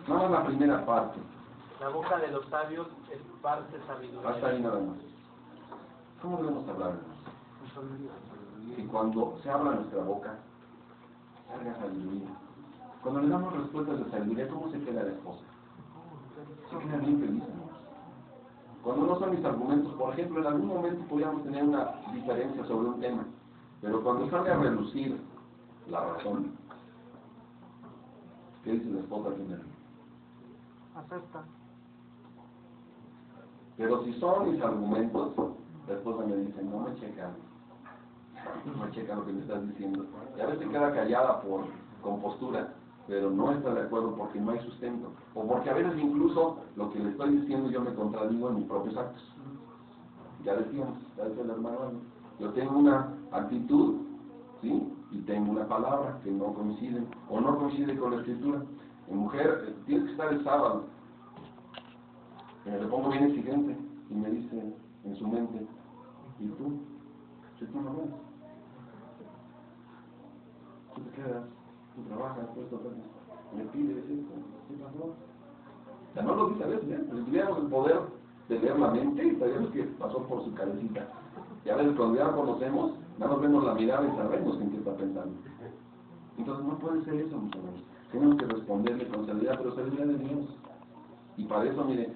S1: Nada más la primera parte.
S4: La boca de los sabios esparce sabiduría.
S1: Hasta ahí nada más. ¿Cómo debemos hablar? Que cuando se abra nuestra boca, salga sabiduría. Cuando le damos respuestas de sabiduría, ¿cómo se queda la esposa? Se queda bien feliz, ¿no? Cuando no son mis argumentos, por ejemplo, en algún momento podríamos tener una diferencia sobre un tema, pero cuando sale a relucir la razón, ¿qué dice la esposa al final?
S3: Acepta.
S1: Pero si son mis argumentos, la esposa me dice, no me checan lo que me estás diciendo. Y a veces queda callada por compostura, pero no está de acuerdo porque no hay sustento. O porque a veces incluso lo que le estoy diciendo yo me contradigo en mis propios actos. Ya decíamos, ya decía el hermano, yo tengo una actitud, ¿sí? Y tengo una palabra que no coinciden, o no coincide con la escritura. Mi mujer, tienes que estar el sábado. Me le pongo bien exigente y me dice en su mente, ¿y tú? Si tú no ves, tú te quedas, tú trabajas, tú esto, me pides esto, ¿qué pasó? O sea, no lo dice a veces, ¿eh? Si tuviéramos el poder de leer la mente, sabíamos que pasó por su cabecita. Y a veces cuando ya la conocemos, nada más vemos la mirada y sabemos en qué está pensando. Entonces no puede ser eso, mis hermanos. Tenemos que responderle con sabiduría, pero sabiduría de Dios. Y para eso, mire,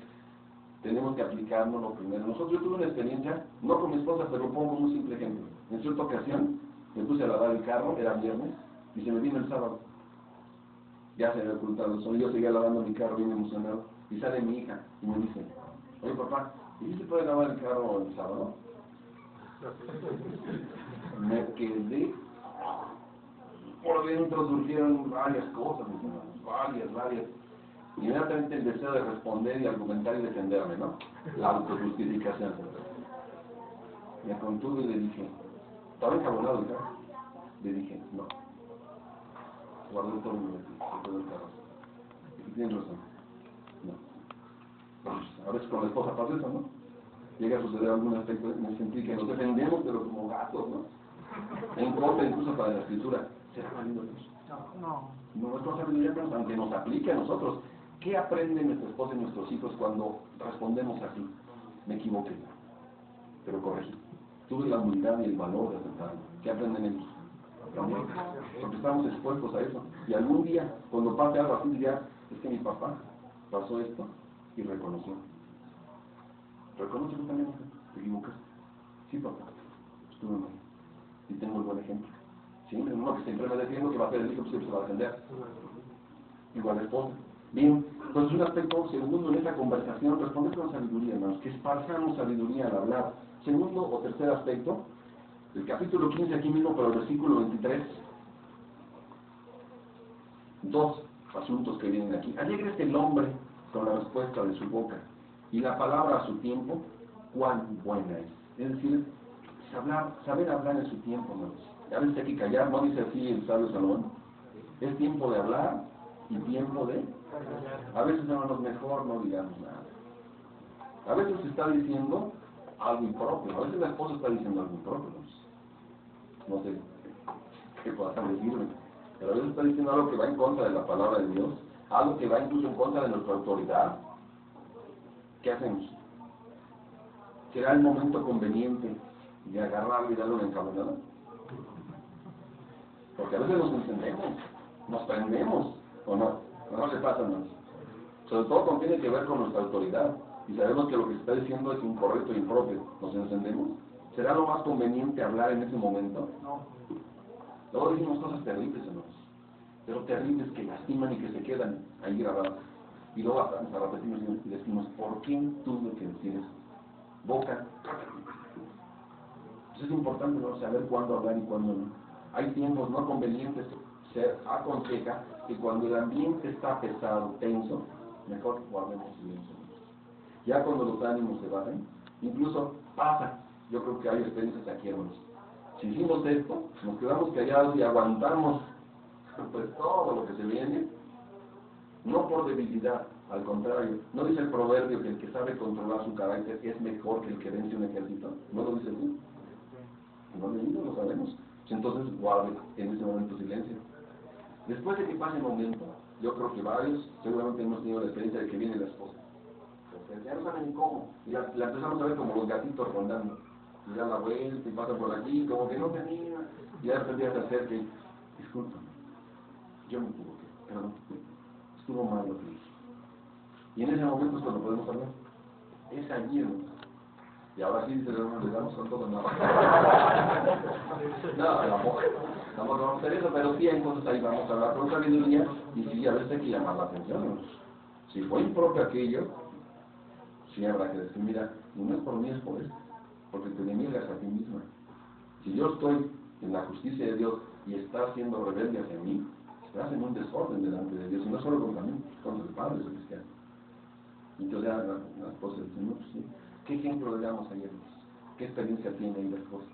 S1: tenemos que aplicarnos lo primero. Yo tuve una experiencia, no con mi esposa, pero pongo un simple ejemplo. En cierta ocasión, me puse a lavar el carro, era viernes, y se me vino el sábado. Ya se había ocultado el sol, yo seguía lavando mi carro bien emocionado, y sale mi hija, y me dice, oye papá, ¿y si se puede lavar el carro el sábado? Me quedé, por dentro surgieron varias cosas, mis hermanos, varias. Inmediatamente el deseo de responder y argumentar y defenderme, ¿no? La autojustificación. Me contuve y le dije, ¿estaba encabronado el carro? Le dije, no. Guardé todo mi carro. Y tienes razón. No. Pues, a veces con la esposa pasa eso, ¿no? Llega a suceder algún aspecto en el sentido que nos defendemos, pero como gatos, ¿no? En contra incluso para la escritura. ¿Será válido eso? No es cosa de aunque nos aplique a nosotros. ¿Qué aprenden nuestra esposa y nuestros hijos cuando respondemos así? Me equivoqué, pero corregí. Tuve la humildad y el valor de aceptarlo. ¿Qué aprenden ellos? Porque estamos expuestos a eso. Y algún día, cuando pase algo así, dirá, es que mi papá pasó esto y reconoció. Reconoce tú también, te equivocas. Sí, papá, estuve mal. Y tengo el buen ejemplo. Sí, uno que siempre me defiendo, que va a hacer el hijo, siempre se va a defender. Igual la esposa. Bien, entonces un aspecto segundo en esta conversación, responder con sabiduría, hermanos, que esparzamos sabiduría al hablar. Segundo o tercer aspecto, el capítulo 15 aquí mismo, pero el versículo 23. Dos asuntos que vienen aquí. Alegre el hombre con la respuesta de su boca, y la palabra a su tiempo, cuán buena es. Es decir, saber hablar en su tiempo, hermanos. A veces hay que callar, no dice así el sabio Salomón. Es tiempo de hablar y tiempo de... A veces, hermanos, mejor no digamos nada. A veces se está diciendo algo impropio. A veces la esposa está diciendo algo impropio. No sé qué pueda decirme. Pero a veces está diciendo algo que va en contra de la palabra de Dios. Algo que va incluso en contra de nuestra autoridad. ¿Qué hacemos? ¿Será el momento conveniente de agarrarle y darle una encabronada? Porque a veces nos encendemos, nos prendemos, ¿o no? No se pasa más. Sobre todo cuando tiene que ver con nuestra autoridad, y sabemos que lo que se está diciendo es incorrecto e impropio, ¿nos encendemos? ¿Será lo más conveniente hablar en ese momento? No. Luego decimos cosas terribles, hermanos, pero terribles que lastiman y que se quedan ahí grabadas. Y luego hasta repetimos y decimos, ¿por qué tuve que decir eso? Boca. Entonces es importante, ¿no?, saber cuándo hablar y cuándo no. Hay tiempos no convenientes. Se aconseja que cuando el ambiente está pesado, tenso, mejor guardemos silencio. Ya cuando los ánimos se bajen, incluso pasa, yo creo que hay experiencias aquí, hermanos. Si hicimos esto, nos quedamos callados y aguantamos pues todo lo que se viene, no por debilidad, al contrario. ¿No dice el proverbio que el que sabe controlar su carácter es mejor que el que vence un ejército? ¿No lo dice tú? No lo sabemos. Entonces guarde en ese momento silencio. Después de que pase el momento, yo creo que varios seguramente hemos tenido la experiencia de que viene la esposa. Porque ya no saben ni cómo. Y la empezamos a ver como los gatitos rondando. Y da la vuelta y pasa por aquí, como que no te anima. Y ya de repente ya se acerca y, discúlpame, yo me equivoqué, perdón, estuvo mal lo que hice. Y en ese momento es cuando podemos hablar. Es allí, ¿no? Y ahora sí, le damos con todo, no. No, tampoco vamos a hacer eso, pero sí, entonces ahí vamos a hablar con sabiduría y sí, a veces hay que llamar la atención, ¿no? Si fue impropio aquello, sí habrá que decir, mira, y no es por mí, es por esto, porque te niegas a ti misma. Si yo estoy en la justicia de Dios y estás siendo rebelde hacia mí, estás en un desorden delante de Dios, y no solo contra mí, contra el Padre Celestial. Y entonces ya la esposa dice, no, pues sí, ¿qué ejemplo le damos a ellos? ¿Qué experiencia tiene ahí la esposa?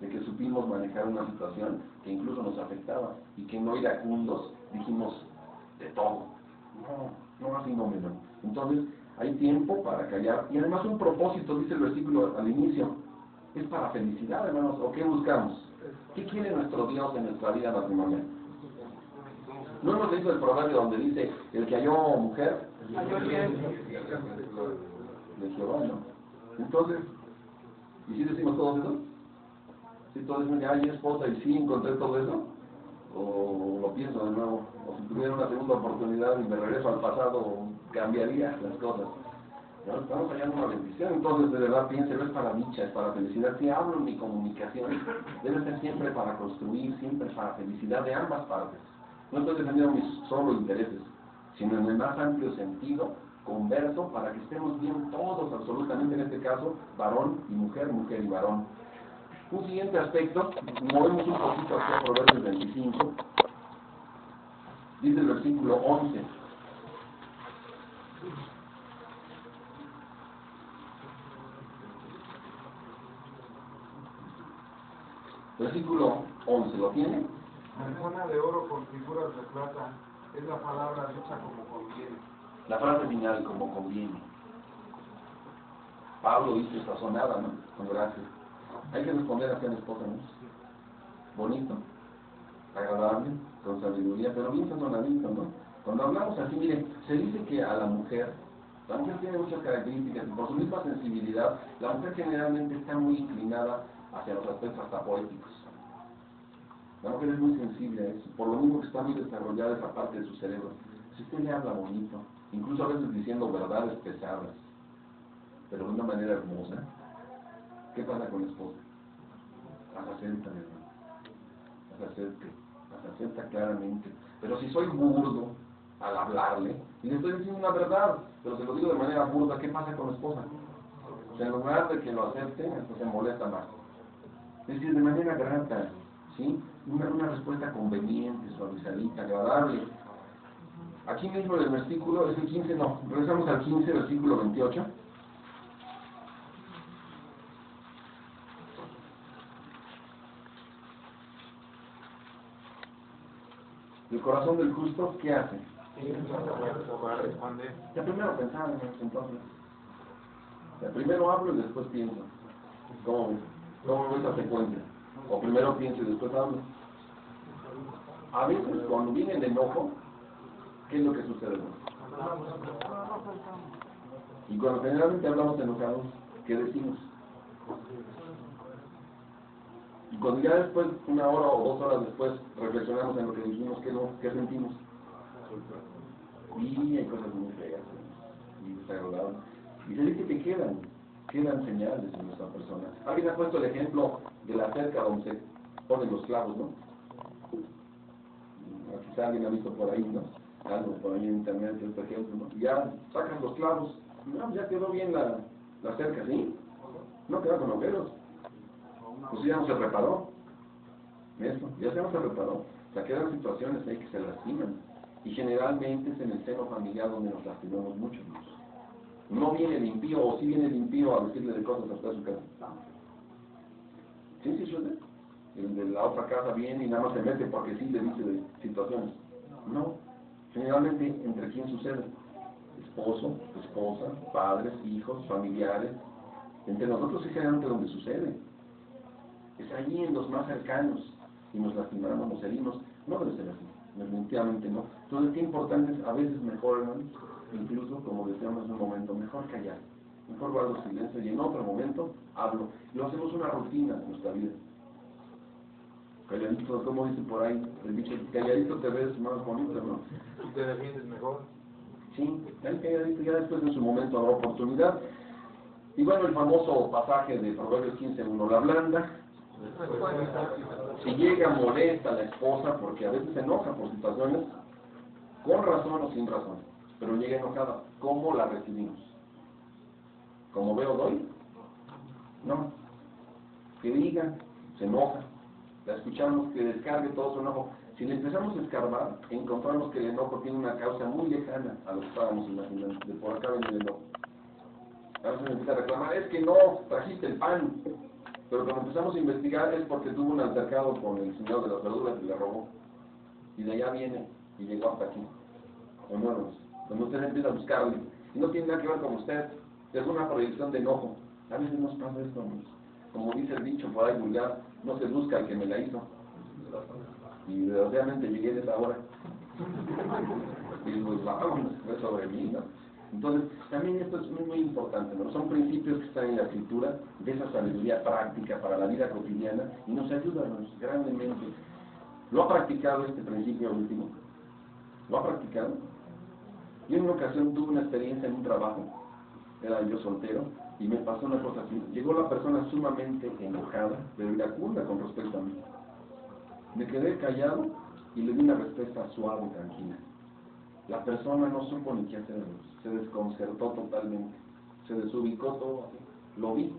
S1: De que supimos manejar una situación que incluso nos afectaba y que no iracundos dijimos de todo. No, así no, no. Entonces, hay tiempo para callar y además un propósito, dice el versículo al inicio, es para felicidad, hermanos. ¿O qué buscamos? ¿Qué quiere nuestro Dios en nuestra vida matrimonial? ¿No hemos leído el proverbio donde dice, el que halló mujer, de Jehová, ¿no? Entonces, ¿y si decimos todo eso? Si todos dicen, ay, esposa, y sí encontré todo eso, o lo pienso de nuevo, o si tuviera una segunda oportunidad y me regreso al pasado, cambiaría las cosas. ¿No? Estamos hallando una bendición, entonces de verdad piénselo, es para dicha, es para felicidad. Si hablo en mi comunicación, debe ser siempre para construir, siempre para felicidad de ambas partes. No estoy defendiendo mis solo intereses, sino en el más amplio sentido, converso, para que estemos bien todos, absolutamente en este caso, varón y mujer, mujer y varón. Un siguiente aspecto, movemos un poquito hacia Proverbios 25, dice el versículo 11. Versículo 11, ¿lo tiene?
S2: Manzana de oro con figuras de plata es la palabra dicha como conviene.
S1: La frase final, como conviene. Pablo dice sazonada, ¿no? Con gracia. Hay que responder hacia la esposa, ¿no? Bonito, agradable, con sabiduría, pero bien sazonadito, ¿no? Cuando hablamos así, miren, se dice que a la mujer tiene muchas características, y por su misma sensibilidad, la mujer generalmente está muy inclinada hacia los aspectos hasta poéticos. La mujer es muy sensible a eso, por lo mismo que está muy desarrollada esa parte de su cerebro. Si usted le habla bonito, incluso a veces diciendo verdades pesadas, pero de una manera hermosa, ¿qué pasa con la esposa? Las acepta, las acepta claramente. Pero si soy burdo al hablarle, y le estoy diciendo una verdad, pero se lo digo de manera burda, ¿qué pasa con la esposa? O sea, en lugar de que lo acepte, entonces se molesta más. Es decir, de manera grata, ¿sí? Una respuesta conveniente, suavizadita, agradable. Aquí mismo en el versículo, es el 15, no, regresamos al 15, versículo 28. El corazón del justo, ¿qué hace? Ya primero pensaba entonces. Ya primero hablo y después pienso. ¿Cómo ves esa secuencia? O primero pienso y después hablo. A veces cuando viene el enojo, ¿qué es lo que sucede? Y cuando generalmente hablamos enojados, ¿qué decimos? Y cuando ya después, 1 hora o 2 horas después, reflexionamos en lo que dijimos, ¿qué sentimos? Y hay cosas muy feas y desagradables. Y se dice que quedan señales en nuestra persona. Alguien ha puesto el ejemplo de la cerca donde se ponen los clavos, ¿no? Quizá alguien ha visto por ahí, ¿no? Algo por ahí en internet, este ejemplo, ¿no? Y ya sacan los clavos, no, ya quedó bien la cerca, ¿sí? No quedó con agujeros. Pues ya no se reparó. Eso, ya no se reparó. O sea, quedan situaciones ahí que se lastiman. Y generalmente es en el seno familiar donde nos lastimamos mucho. No viene el impío, o sí viene el impío a decirle de cosas hasta su casa. ¿Sí sucede? El de la otra casa viene y nada más se mete porque sí le dice de situaciones. No. Generalmente, ¿entre quién sucede? Esposo, esposa, padres, hijos, familiares. Entre nosotros es generalmente donde sucede. Es allí en los más cercanos. Y nos lastimamos, nos herimos. No debe ser así. Definitivamente no. Entonces, qué importante es, a veces mejor, hermanos, incluso, como decíamos en un momento, mejor callar. Mejor guardo silencio y en otro momento hablo. Lo hacemos una rutina en nuestra vida. Calladito, como dice por ahí, el dicho, calladito te ves más bonito, ¿no?
S2: Y te defiendes mejor.
S1: Sí, el calladito ya después en su momento habrá oportunidad. Y bueno, el famoso pasaje de Proverbios 15:1, la blanda. Si llega molesta a la esposa, porque a veces se enoja por situaciones, con razón o sin razón, pero llega enojada, ¿cómo la recibimos? como veo doy. No. Que diga, se enoja. La escuchamos que descargue todo su enojo. Si le empezamos a escarbar, encontramos que el enojo tiene una causa muy lejana a lo que estábamos imaginando. De por acá viene el enojo. A veces me empieza a reclamar, es que no, trajiste el pan. Pero cuando empezamos a investigar es porque tuvo un altercado con el señor de las verduras y le robó. Y de allá viene y llegó hasta aquí. ¿O no, hermanos? Cuando usted empieza a buscarle, y no tiene nada que ver con usted, es una proyección de enojo. A veces nos pasa esto, hermanos. Como dice el dicho por ahí vulgar, no se busca el que me la hizo. Y verdaderamente llegué de esa hora. Y pues vámonos, fue sobre mí, ¿no? Entonces, también esto es muy importante, ¿no? Son principios que están en la escritura, de esa sabiduría práctica para la vida cotidiana, y nos ayudan grandemente. ¿Lo ha practicado este principio último? ¿Lo ha practicado? Yo en una ocasión tuve una experiencia en un trabajo, era yo soltero, y me pasó una cosa así. Llegó la persona sumamente enojada, pero iracunda con respecto a mí. Me quedé callado y le di una respuesta suave y tranquila. La persona no supo ni qué hacer, se desconcertó totalmente, se desubicó todo, lo vi.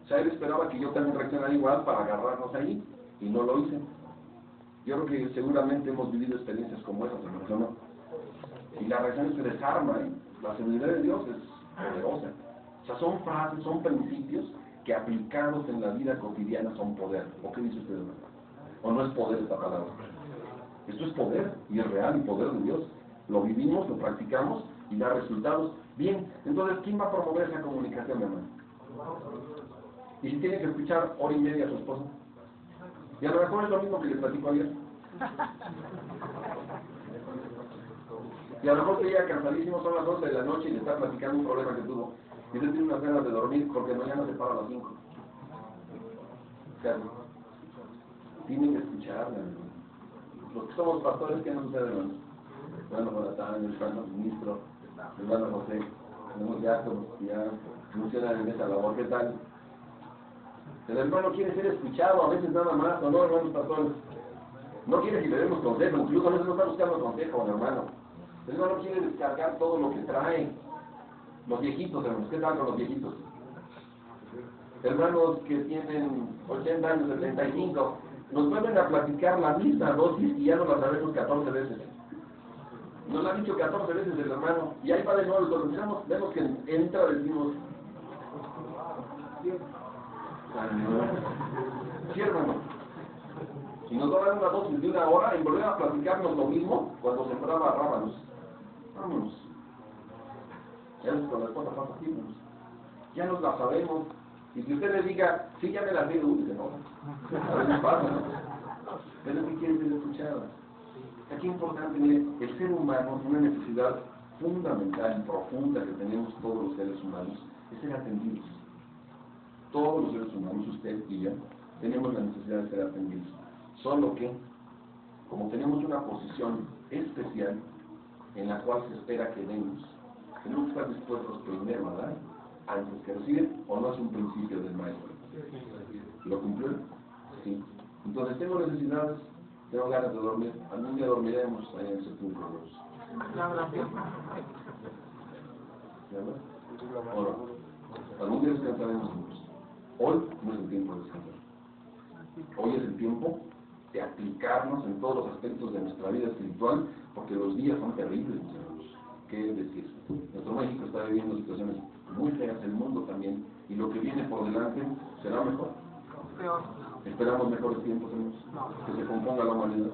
S1: O sea, él esperaba que yo también reaccionara igual para agarrarnos ahí, y no lo hice. Yo creo que seguramente hemos vivido experiencias como esas, hermanos, ¿no? Y la reacción se desarma, ¿eh? La seguridad de Dios es poderosa. O sea, son frases, son principios que aplicados en la vida cotidiana son poder. ¿O qué dice usted, hermano? ¿O no es poder esta palabra? Esto es poder, y es real, y poder de Dios. Lo vivimos, lo practicamos, y da resultados. Bien, entonces, ¿quién va a promover esa comunicación, hermano? Y si tiene que escuchar hora y media a su esposa. Y a lo mejor es lo mismo que le platico ayer. Y a lo mejor que llega cansadísimo, son las 12 de la noche y le está platicando un problema que tuvo. Y usted tiene unas ganas de dormir porque mañana se para a las 5. Claro. Tienen que escucharla. Los que somos pastores, ¿qué nos sucede, hermanos? Hermano Jonathan, el hermano ministro, el hermano José, tenemos diáconos que ya funcionan en esa labor. ¿Qué tal? El hermano quiere ser escuchado, a veces nada más, ¿o no, hermanos pastores? No quiere que le demos consejo, incluso a veces no está buscando consejo, hermano. El hermano quiere descargar todo lo que trae. Los viejitos, hermanos, ¿qué tal con los viejitos? Hermanos que tienen 80 años, 75, nos vuelven a platicar la misma dosis y ya no la sabemos 14 veces. Nos la han dicho 14 veces el hermano, y ahí va de nuevo, cuando vemos que entra, decimos... Sí, hermano. Si nos dan una dosis de 1 hora y volver a platicarnos lo mismo cuando sembraba rábanos. Vámonos. Ya con la esposa pasa así, hermanos. Ya nos la sabemos. Y si usted le diga, sí, ya me la digo, dice, no. A veces pasa, ¿no? Pero ¿qué quiere ser escuchada? Aquí es importante, mire, el ser humano tiene una necesidad fundamental y profunda que tenemos todos los seres humanos, es ser atendidos. Todos los seres humanos, usted y yo, tenemos la necesidad de ser atendidos. Solo que, como tenemos una posición especial en la cual se espera que demos, tenemos que estar dispuestos primero a dar antes que recibir, o no es un principio del maestro. ¿Lo cumplió? Sí. Entonces tengo necesidades, tengo ganas de dormir, algún día dormiremos ahí en el sepulcro de Dios. Ahora, algún día descansaremos juntos. Hoy no es el tiempo de descansar. Hoy es el tiempo de aplicarnos en todos los aspectos de nuestra vida espiritual, porque los días son terribles, mis hermanos. ¿Qué decir? Nuestro México está viviendo situaciones muy feas, el mundo también, y lo que viene por delante será mejor. Esperamos mejores tiempos, hermanos, que se componga la humanidad,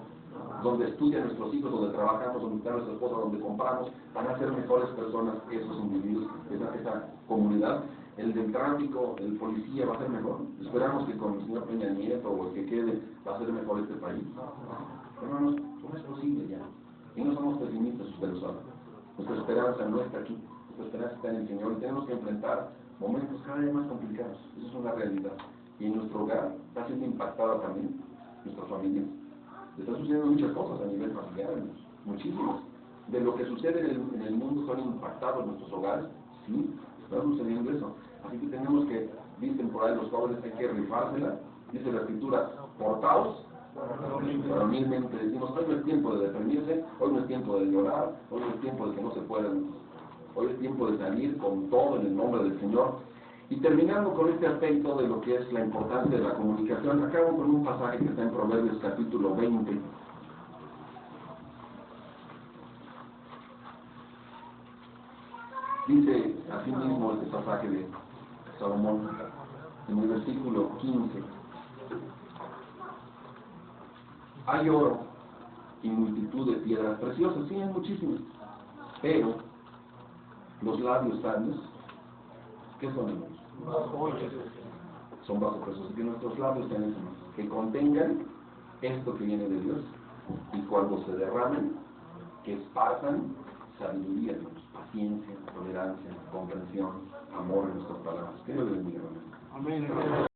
S1: donde estudian nuestros hijos, donde trabajamos, donde está nuestra esposa, donde compramos, van a ser mejores personas esos individuos, esa comunidad. El del tráfico, el policía va a ser mejor. Esperamos que con el señor Peña Nieto o el que quede va a ser mejor este país. Hermanos, no es posible ya. Y no somos pesimistas, usted lo sabe. Nuestra esperanza no está aquí. Nuestra esperanza está en el Señor. Y tenemos que enfrentar momentos cada vez más complicados. Eso es una realidad. Y en nuestro hogar está siendo impactada también nuestra familia. Están sucediendo muchas cosas a nivel familiar, muchísimas. De lo que sucede en el mundo son impactados nuestros hogares. Sí, está sucediendo eso. Así que tenemos que, dicen por ahí los jóvenes, hay que rifársela. Dice la Escritura, portaos. Varonilmente decimos, hoy no es tiempo de deprimirse, hoy no es tiempo de llorar, hoy no es tiempo de que no se puedan. Hoy es tiempo de salir con todo en el nombre del Señor. Y terminando con este aspecto de lo que es la importancia de la comunicación, acabo con un pasaje que está en Proverbios capítulo 20. Dice así mismo este pasaje de Salomón, en el versículo 15. Hay oro y multitud de piedras preciosas, sí, hay muchísimas, pero los labios sabios, ¿qué son ellos? Son vasos preciosos, que nuestros labios tengan que contengan esto que viene de Dios, y cuando se derramen, que esparzan sabiduría de Dios, paciencia, tolerancia, comprensión, amor en nuestras palabras. Que Dios les bendiga. Amén.